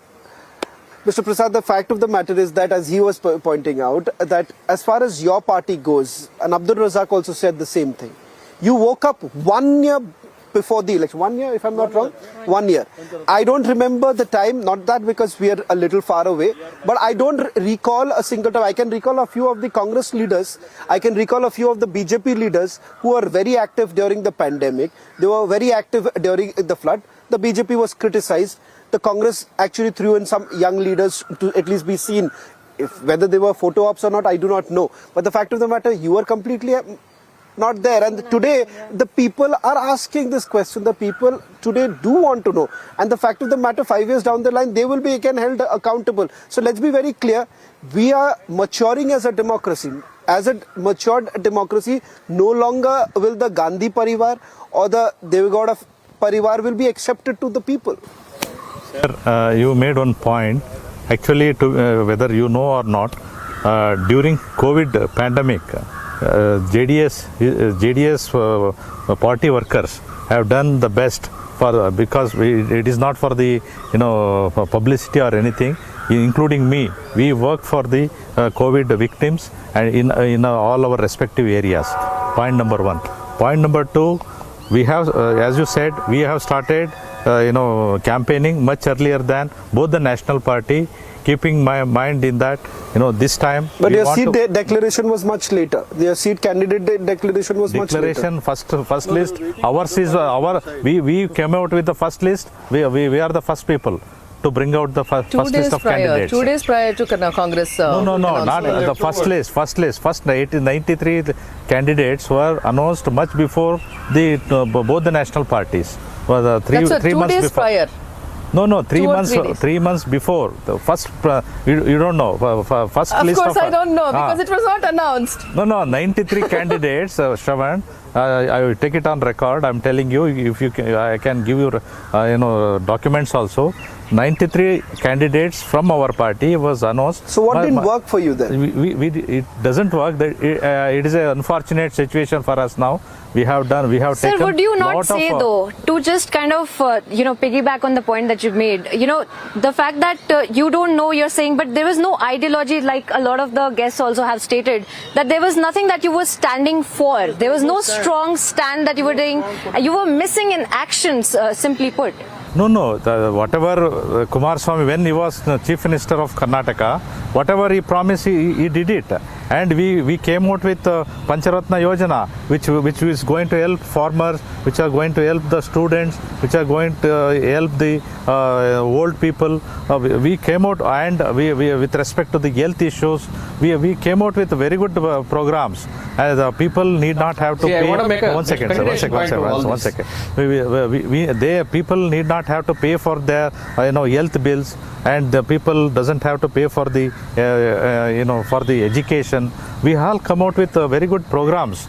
Prasad, the fact of the matter is that, as he was pointing out, that as far as your party goes, and Abdul Razak also said the same thing, you woke up 1 year before the election. 1 year, if I'm not wrong? 1 year. I don't remember the time, not that because we are a little far away, but I don't recall a single time. I can recall a few of the Congress leaders, I can recall a few of the BJP leaders who were very active during the pandemic. They were very active during the flood. The BJP was criticized. The Congress actually threw in some young leaders to at least be seen. Whether they were photo ops or not, I do not know. But the fact of the matter, you were completely not there. And today, the people are asking this question. The people today do want to know. And the fact of the matter, 5 years down the line, they will be again held accountable. So let's be very clear. We are maturing as a democracy. As a matured democracy, no longer will the Gandhi Parivar or the Devegowda Parivar will be accepted to the people. Sir, you made one point. Actually, whether you know or not, during COVID pandemic, JDS party workers have done the best because it is not for the publicity or anything. Including me, we work for the COVID victims and in all our respective areas. Point number one. Point number two, we have, as you said, we have started, campaigning much earlier than both the national party. Keeping my mind in that, this time. But your seat declaration was much later. Your seat candidate declaration was much later. Declaration first list. Ours is we came out with the first list. We are the first people to bring out the first list of candidates. 2 days prior to Congress. No, not the first list. First 93 candidates were announced much before the both the national parties. Was 3 months days before. Prior. No, 3 months. 3 months before the first. You don't know first of list. Of course, I don't know because it was not announced. No, 93 candidates, Shravan. I will take it on record. I'm telling you, if you can, I can give you, documents also. 93 candidates from our party was announced. So what didn't work for you then? It doesn't work. It is an unfortunate situation for us now. We have taken. Sir, would you not say though, to just kind of, piggyback on the point that you've made, the fact that you don't know, you're saying, but there was no ideology, like a lot of the guests also have stated, that there was nothing that you were standing for. There was no strong stand that you were doing. You were missing in actions, simply put. No. Whatever Kumaraswamy, when he was the Chief Minister of Karnataka, whatever he promised, he did it. And we came out with Pancharatna Yojana, which is going to help farmers, which are going to help the students, which are going to help the old people. We came out and we with respect to the health issues, we came out with very good programs. The people need not have to pay. One second. People need not have to pay for their health bills, and the people doesn't have to pay for the for the education. We all come out with very good programs,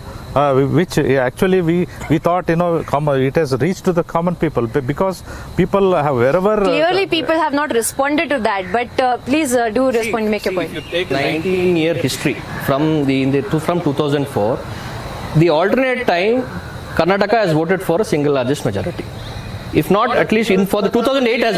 which actually we thought it has reached to the common people, because people have wherever. Clearly, people have not responded to that. But please do respond. Make your point. If you take 19-year history from 2004, the alternate time, Karnataka has voted for a single largest majority. If not, at least for the 2008 as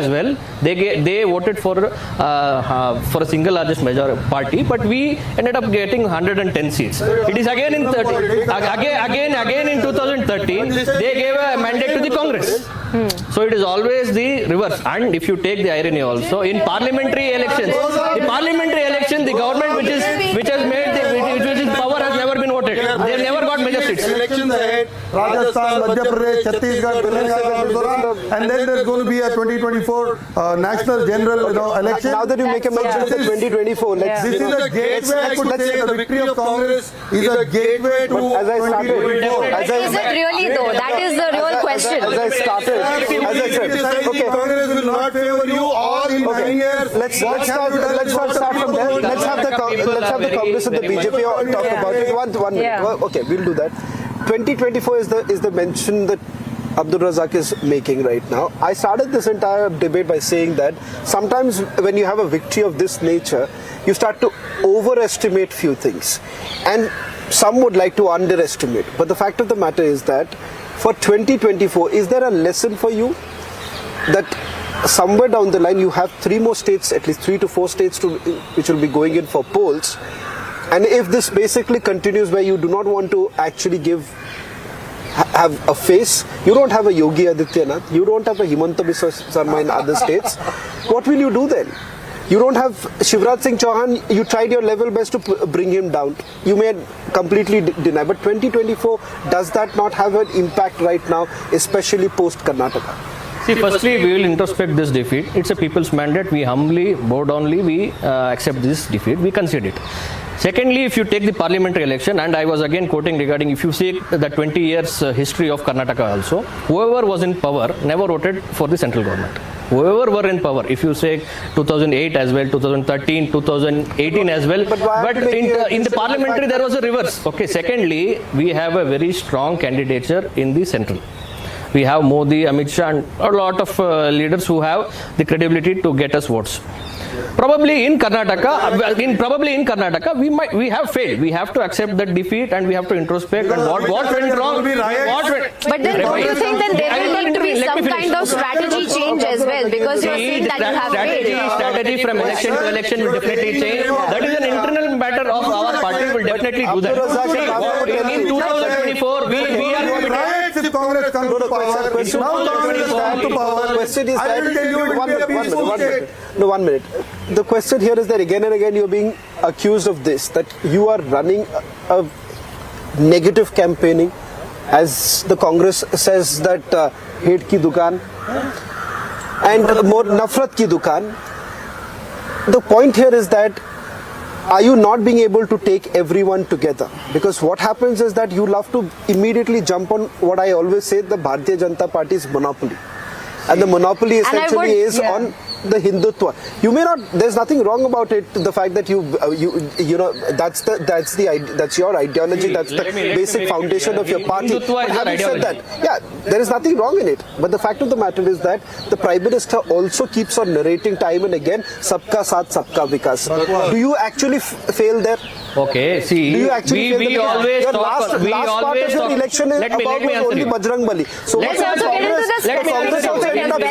well, they voted for a single largest major party, but we ended up getting 110 seats. It is again in 2013 they gave a mandate to the Congress. So it is always the reverse. And if you take the irony also, in parliamentary elections, the government which has made which is power has never been voted. They have never got major seats. Elections ahead, Rajasthan, Madhya Pradesh, Chhattisgarh, and then there's going to be a 2024 national general election. Now that you make a mention of the 2024, this is a gateway. I could say the victory of Congress is a gateway to 2024. Is it really though? That is the real question. As I said, okay. Congress will not favor you all in 9 years. Let's not start from there. Let's have the Congress and the BJP talk about it. One minute. Yeah. Okay, we'll do that. 2024 is the mention that Abdul Razak is making right now. I started this entire debate by saying that sometimes when you have a victory of this nature, you start to overestimate few things, and some would like to underestimate. But the fact of the matter is that for 2024, is there a lesson for you that somewhere down the line you have 3 more states, at least 3 to 4 states which will be going in for polls, and if this basically continues where you do not want to actually have a face, you don't have a Yogi Adityanath, you don't have a Himanta Biswa Sarma in other states, what will you do then? You don't have Shivraj Singh Chauhan, you tried your level best to bring him down. You may completely deny, but 2024, does that not have an impact right now, especially post Karnataka? See, firstly, we will introspect this defeat. It's a people's mandate. We humbly, bow downly, we accept this defeat. We concede it. Secondly, if you take the parliamentary election, and I was again quoting regarding, if you see the 20 years history of Karnataka also, whoever was in power never voted for the central government. Whoever were in power, if you say 2008 as well, 2013, 2018 as well, but in the parliamentary there was a reverse. Okay. Secondly, we have a very strong candidature in the central. We have Modi, Amit Shah, and a lot of leaders who have the credibility to get us votes. Probably in Karnataka, we have failed. We have to accept that defeat and we have to introspect and what went wrong. But then don't you think that there will need to be some kind of strategy change as well? Because you are saying that you have failed. Strategy from election to election will definitely change. That is an internal matter of our party. Will definitely do that. In 2024, we are if Congress comes to power, question is that one minute. The question here is that again and again you're being accused of this, that you are running a negative campaigning, as the Congress says that hate ki dukan and more nafrat ki dukan. The point here is that are you not being able to take everyone together? Because what happens is that you love to immediately jump on what I always say, the Bharatiya Janata Party's monopoly. And the monopoly essentially is on the Hindutva. You may not. There's nothing wrong about it. The fact that you know that's your ideology. That's the basic foundation of your party. Hindutva is having your said that, there is nothing wrong in it. But the fact of the matter is that the Prime Minister also keeps on narrating time and again, "Sabka Saath, Sabka Vikas." Do you actually fail there? Okay, see, do you actually we always your talk. last part of your election is about only Bajrang Bali. So let's also get into the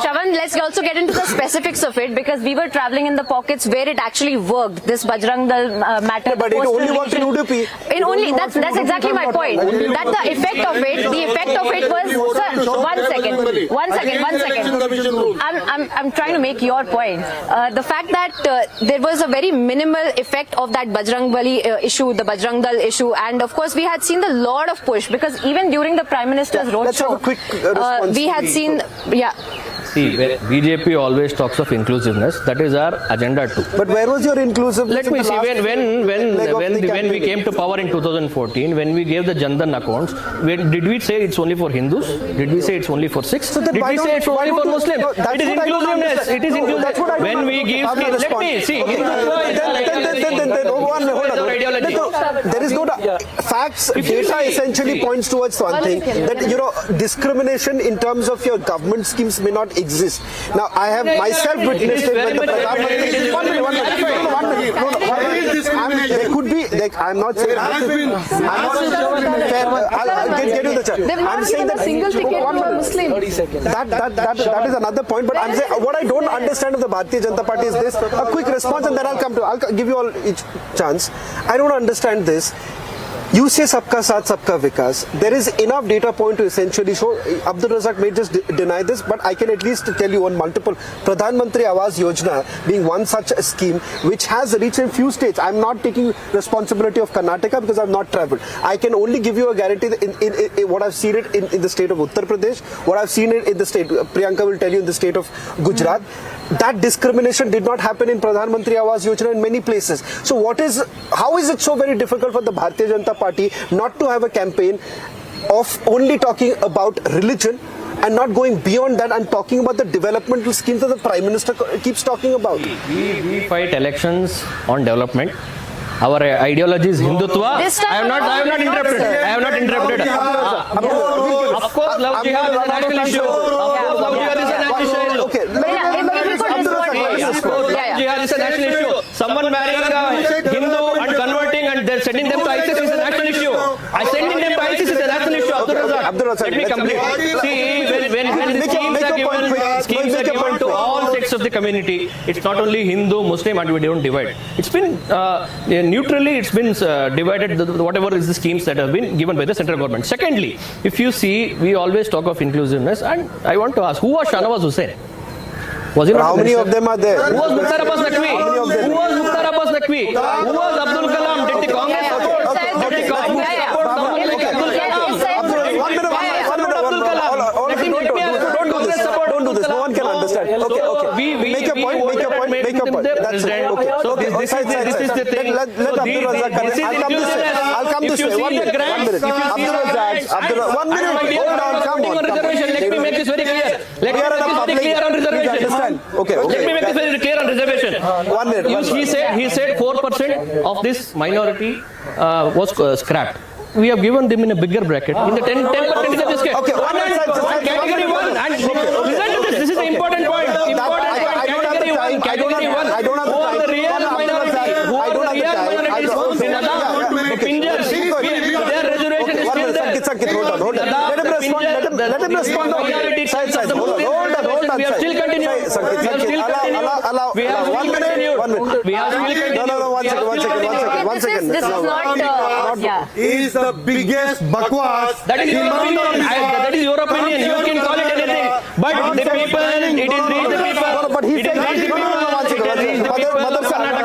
Shravan, let's also get into the specifics of it, because we were traveling in the pockets where it actually worked. This Bajrang Dal matter. But it only worked in Udupi. That's exactly my point. That the effect of it was. Sir, one second. I'm trying to make your point. The fact that there was a very minimal effect of that Bajrang Bali issue, the Bajrang Dal issue, and of course we had seen a lot of push, because even during the Prime Minister's roadshow, we had seen, See, BJP always talks of inclusiveness. That is our agenda too. But where was your inclusiveness? Let me see. When we came to power in 2014, when we gave the Jandan accounts, did we say it's only for Hindus? Did we say it's only for Sikhs? Did we say it's only for Muslims? It is inclusiveness. It is inclusiveness. When we give, let me see. There is no facts. Data essentially points towards one thing, that discrimination in terms of your government schemes may not exist. Now, I have myself witnessed it when the Pradhan Mantri. There could be. I'm not saying. I'm saying that single ticket for Muslim. That is another point. But I'm saying what I don't understand of the Bharatiya Janata Party is this. A quick response, and then I'll give you all each chance. I don't understand this. You say Sabka Saath, Sabka Vikas. There is enough data point to essentially show. Abdul Razak may just deny this, but I can at least tell you on multiple. Pradhan Mantri Awas Yojana being one such a scheme which has reached in few states. I'm not taking responsibility of Karnataka because I've not travelled. I can only give you a guarantee that in what I've seen it in the state of Uttar Pradesh, what I've seen it in the state, Priyanka will tell you, in the state of Gujarat. That discrimination did not happen in Pradhan Mantri Awas Yojana in many places. So how is it so very difficult for the Bharatiya Janata Party not to have a campaign of only talking about religion and not going beyond that and talking about the developmental schemes that the Prime Minister keeps talking about? We fight elections on development. Our ideology is Hindutva. I have not interrupted. Of course, love jihad is a national issue. Love jihad is a national issue. Okay. Jihad is a national issue. Someone marrying a Hindu and converting and they're sending them to ISIS is a national issue. Sending them to ISIS is a national issue. Abdul Razak, let me complete. See, when the schemes are given to all sects of the community, it's not only Hindu, Muslim, and we don't divide. It's been neutrally, it's been divided, whatever is the schemes that have been given by the central government. Secondly, if you see, we always talk of inclusiveness, and I want to ask, who was Shahnawaz Hussain? Was he not? How many of them are there? Who was Mukhtar Abbas Naqvi? Who was Mukhtar Abbas Naqvi? Who was Abdul Kalam? Did the Congress support? Did the Congress support someone like Abdul Kalam? Don't do this. No one can understand. Okay. Make your point. That's it. Okay. So this is the thing. let Abdul Razak come in. I'll come this way. 1 minute. Abdul Razak. 1 minute. Hold on. Come on. Let me make this very clear. Let me make this very clear on reservation. Okay. Let me make this very clear on reservation. 1 minute. He said 4% of this minority was scrapped. We have given them in a bigger bracket. In the 10% is a biscuit. Okay. Category 1. And listen to this. This is the important point. Category 1. Category 1. I don't have the Who are the real minorities? Who are the real minorities? Their reservation is still there. Sankit, hold on. Let him respond. Let him respond. Side. Hold on. We have still continued. Allow. 1 minute. We have still continued. No. 1 second. This is not. Yeah. Is the biggest bakwas. That is your opinion. That is your opinion. You can call it anything. But the people, it is reach the people. But he's saying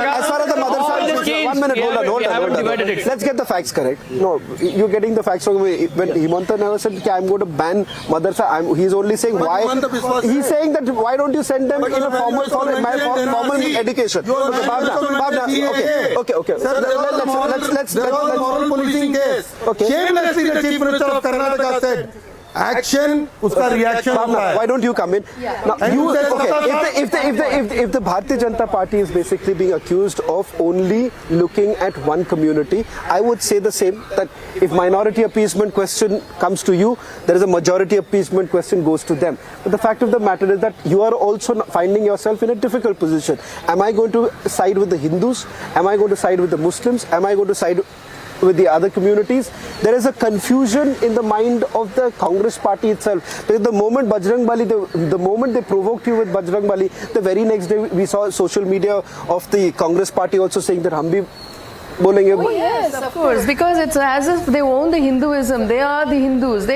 as far as the mother side, 1 minute. Hold on. Let's get the facts correct. No, you're getting the facts wrong. When Himanta never said, I'm going to ban madrasa, he's only saying why. He's saying that why don't you send them in a formal education? Okay. Let's moral policing case. Shamelessly, the Chief Minister of Karnataka said, action, uska reaction hota hai. Why don't you come in? Now, if the Bharatiya Janata Party is basically being accused of only looking at one community, I would say the same, that if minority appeasement question comes to you, there is a majority appeasement question goes to them. But the fact of the matter is that you are also finding yourself in a difficult position. Am I going to side with the Hindus? Am I going to side with the Muslims? Am I going to side with the other communities? There is a confusion in the mind of the Congress party itself. Because the moment Bajrang Bali, the moment they provoked you with Bajrang Bali, the very next day we saw social media of the Congress party also saying that hum bhi bolenge. Oh yes, of course, because it's as if they own the Hinduism. They are the Hindus.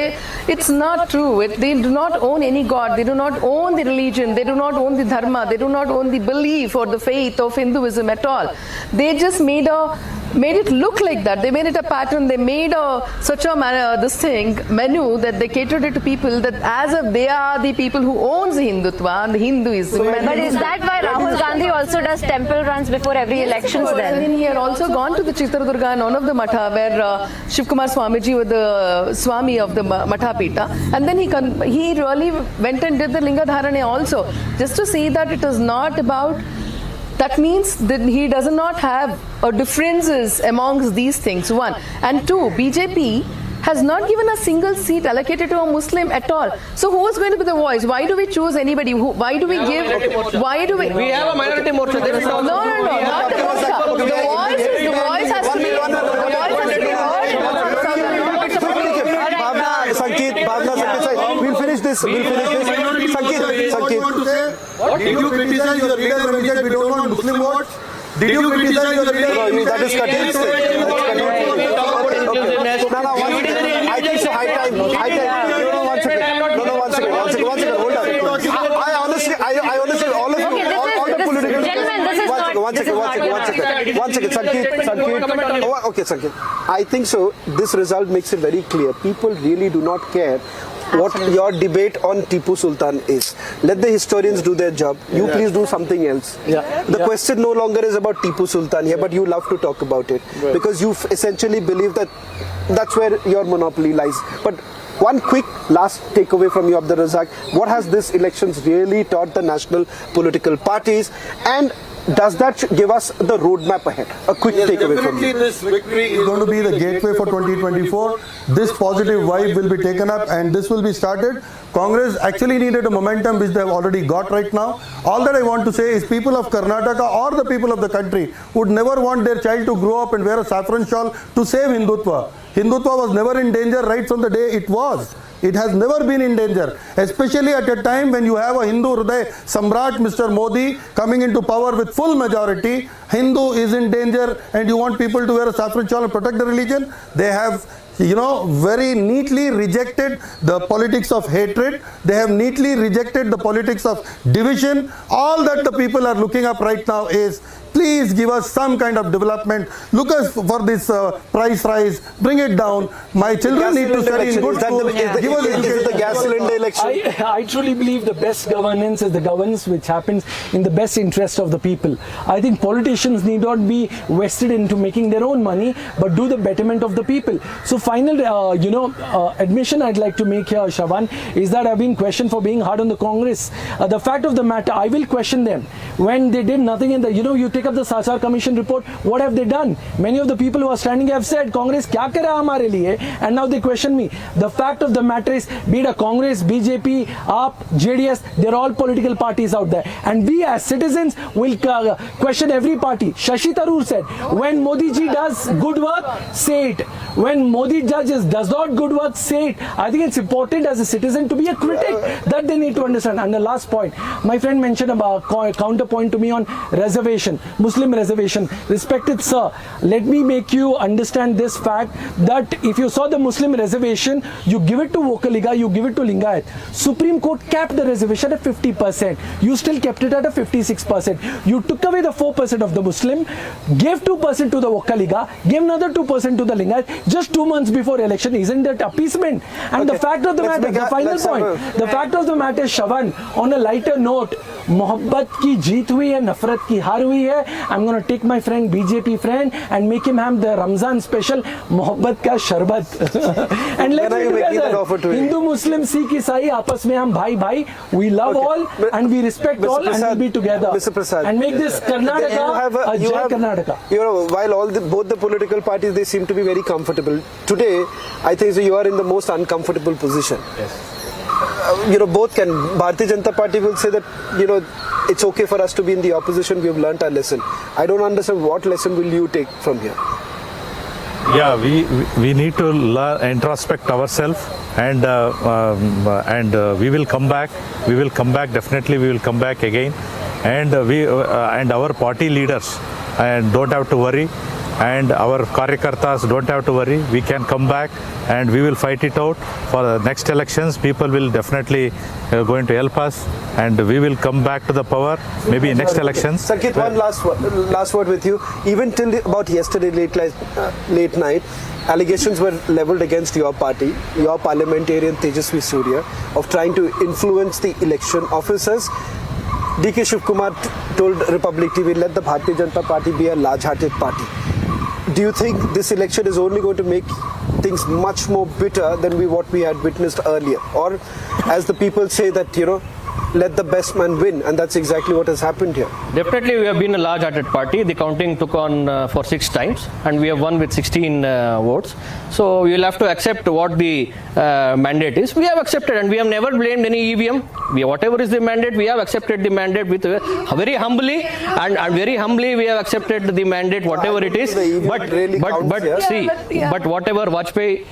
It's not true. They do not own any god. They do not own the religion. They do not own the dharma. They do not own the belief or the faith of Hinduism at all. They just made it look like that. They made it a pattern. They made such a menu that they catered it to people that as if they are the people who owns the Hindutva and the Hinduism. But is that why Rahul Gandhi also does temple runs before every elections then? And then he had also gone to the Chitradurga and one of the Matha where Shiv Kumar Swamiji was the Swami of the Matha Pita. And then he really went and did the Linga Dharane also, just to see that it is not about. That means that he does not have differences amongst these things, one. And two, BJP has not given a single seat allocated to a Muslim at all. So who is going to be the voice? Why do we choose anybody? Why do we give? Why do we? We have a minority morcha. No, not the morcha. The voice has to be heard. Sankit, we'll finish this. Sankit. What? Did you criticize your leader when he said we don't want Muslim votes? Did you criticize your leader? No, that is cutting. I think so. High time. No, 1 second. Hold on. I honestly, all of you, all the political. Gentlemen, this is not. One second. Sankit. Oh, okay, Sankit. I think so. This result makes it very clear. People really do not care what your debate on Tipu Sultan is. Let the historians do their job. You please do something else. The question no longer is about Tipu Sultan here, but you love to talk about it because you essentially believe that that's where your monopoly lies. But one quick last takeaway from you, Abdul Razak. What has this elections really taught the national political parties, and does that give us the roadmap ahead? A quick takeaway from you. This victory is going to be the gateway for 2024. This positive vibe will be taken up and this will be started. Congress actually needed a momentum which they have already got right now. All that I want to say is people of Karnataka or the people of the country would never want their child to grow up and wear a saffron shawl to save Hindutva. Hindutva was never in danger right from the day it was. It has never been in danger, especially at a time when you have a Hindu Hriday Samrat, Mr. Modi, coming into power with full majority. Hindu is in danger and you want people to wear a saffron shawl and protect the religion. They have, very neatly rejected the politics of hatred. They have neatly rejected the politics of division. All that the people are looking up right now is Please give us some kind of development. Look us for this price rise. Bring it down. My children need to study in good schools. Give us Is it the gas cylinder election? I truly believe the best governance is the governance which happens in the best interest of the people. I think politicians need not be vested into making their own money, but do the betterment of the people. So final, admission I'd like to make here, Shavan, is that I've been questioned for being hard on the Congress. The fact of the matter, I will question them. When they did nothing in the, you take up the Sachar Commission report, what have they done? Many of the people who are standing have said, Congress kya kar raha hamare liye? And now they question me. The fact of the matter is, be it a Congress, BJP, AAP, JDS, they're all political parties out there. And we as citizens will question every party. Shashi Tharoor said, when Modi ji does good work, say it. When Modi does not good work, say it. I think it's important as a citizen to be a critic. That they need to understand. And the last point, my friend mentioned about counterpoint to me on reservation, Muslim reservation. Respected sir, let me make you understand this fact that if you saw the Muslim reservation, you give it to Vokaliga, you give it to Lingayat. Supreme Court capped the reservation at 50%. You still kept it at a 56%. You took away the 4% of the Muslim, gave 2% to the Vokaliga, gave another 2% to the Lingayat just 2 months before election. Isn't that appeasement? And the fact of the matter, the final point, the fact of the matter, Shavan, on a lighter note, मोहब्बत की जीत हुई है, नफरत की हार हुई है. I'm going to take my friend, BJP friend, and make him have the Ramzan special मोहब्बत का शरबत. And let's be together. Hindu, Muslim, Sikh, Isai, आपस में हम भाई भाई. We love all and we respect all and we'll be together. Mr. Prasad, and make this Karnataka a Jai Karnataka. While both the political parties, they seem to be very comfortable. Today, I think so you are in the most uncomfortable position. Yes. Both can. Bharatiya Janata Party will say that, it's okay for us to be in the opposition. We have learnt our lesson. I don't understand what lesson will you take from here? Yeah, we need to introspect ourselves, and we will come back. We will come back, definitely. We will come back again, and and our party leaders don't have to worry. And our Karyakartas don't have to worry. We can come back and we will fight it out. For the next elections, people will definitely going to help us and we will come back to the power, maybe next elections. Sankit, one last word with you. Even till about yesterday late night, allegations were leveled against your party, your parliamentarian Tejasvi Surya, of trying to influence the election officers. DK Shivkumar told Republic TV, let the Bharatiya Janata Party be a large-hearted party. Do you think this election is only going to make things much more bitter than what we had witnessed earlier? Or as the people say that, let the best man win, and that's exactly what has happened here. Definitely we have been a large-hearted party. The counting took on for 6 times and we have won with 16 votes. So we will have to accept what the mandate is. We have accepted and we have never blamed any EVM. Whatever is the mandate, we have accepted the mandate with very humbly and very humbly we have accepted the mandate, whatever it is. But whatever Vajpayee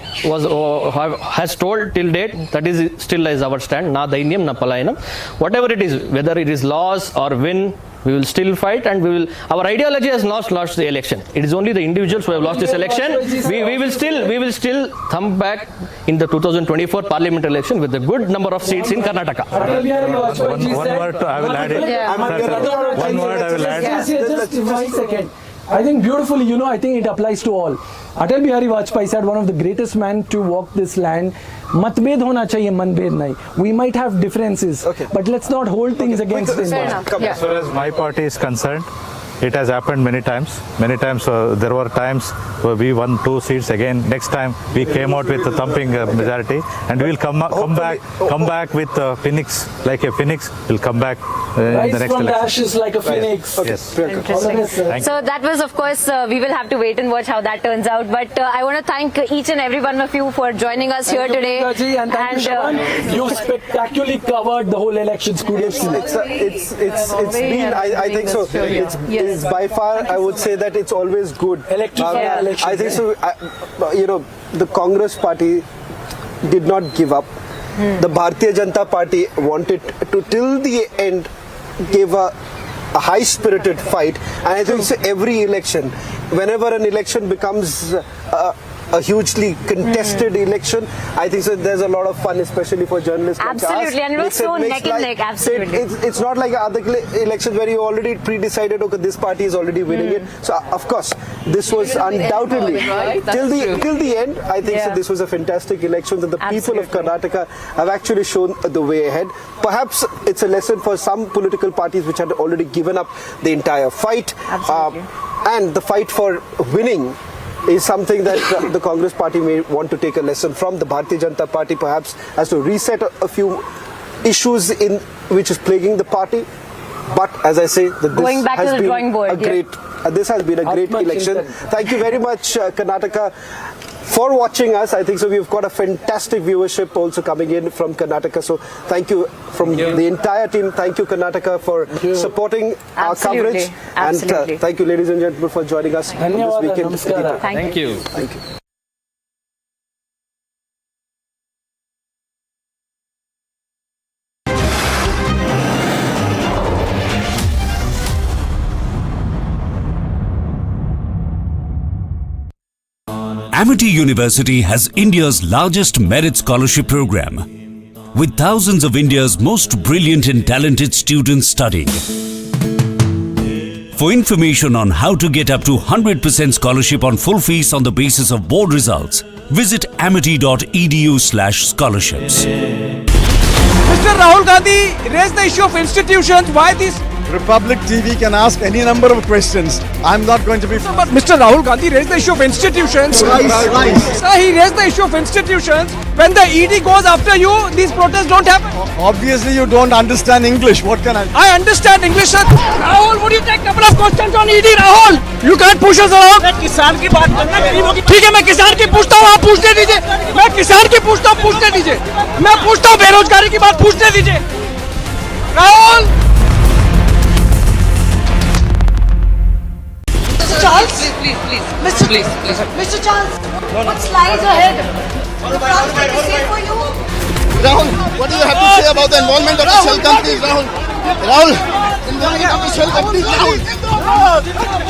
has told till date, that is still is our stand. Na dainyam, na palayanam. Whatever it is, whether it is loss or win, we will still fight and our ideology has not lost the election. It is only the individuals who have lost this election. We will still thumb back in the 2024 parliament election with a good number of seats in Karnataka. One word I will add it. One word I will add. Just 1 second. I think beautifully, I think it applies to all. Atal Bihari Vajpayee said, one of the greatest men to walk this land. Matbed hona chahiye, manbed nahi. We might have differences, but let's not hold things against them. As far as my party is concerned, it has happened many times. Many times there were times where we won 2 seats again. Next time we came out with a thumping majority, and we will come back with phoenix, like a phoenix. We'll come back in the next from election. the ashes like a phoenix. Yes. Interesting. So that was, of course, we will have to wait and watch how that turns out. But I want to thank each and every one of you for joining us here today. And thank you, Shavan. You spectacularly covered the whole election. Kudos to you. It's been, I think so. It's by far, I would say that it's always good. Election. I think so. The Congress party did not give up. The Bharatiya Janata Party wanted to till the end give a high-spirited fight. And I think so every election, whenever an election becomes a a hugely contested election. I think so. There's a lot of fun, especially for journalists. Absolutely, like us. and it was so neck and neck. Absolutely, it's not like other elections where you already pre-decided. Okay, this party is already winning it. So of course, this was undoubtedly till the end. I think so. This was a fantastic election, and the people of Karnataka have actually shown the way ahead. Perhaps it's a lesson for some political parties which had already given up the entire fight. And the fight for winning is something that the Congress party may want to take a lesson from. The Bharatiya Janata Party perhaps has to reset a few issues in which is plaguing the party. But as I say, going back to the drawing board, this has been a great election. Thank you very much, Karnataka, for watching us. I think so. We've got a fantastic viewership also coming in from Karnataka. So thank you from the entire team. Thank you, Karnataka, for supporting our coverage. And thank you, ladies and gentlemen, for joining us this weekend. Thank you. Thank you. Amity University has India's largest merit scholarship program, with thousands of India's most brilliant and talented students studying. For information on how to get up to 100% scholarship on full fees on the basis of board results, visit amity.edu/scholarships. Mr. Rahul Gandhi raised the issue of institutions. Why these? Republic TV can ask any number of questions. I'm not going to be... But Mr. Rahul Gandhi raised the issue of institutions. Lies. Sir, he raised the issue of institutions. When the ED goes after you, these protests don't happen. Obviously, you don't understand English. What can I... I understand English, sir. Rahul, would you take a couple of questions on ED, Rahul? You can't push us around. मैं किसान की बात करना गरीबों की ठीक है मैं किसान की पूछता हूँ आप पूछने दीजिए मैं किसान की पूछता हूँ पूछने दीजिए मैं पूछता हूँ बेरोजगारी की बात पूछने दीजिए Rahul Charles, please. Mr. Charles, what lies ahead? Rahul, what do you have to say about the involvement of the shell companies, Rahul? Rahul, involvement of the shell companies, Rahul.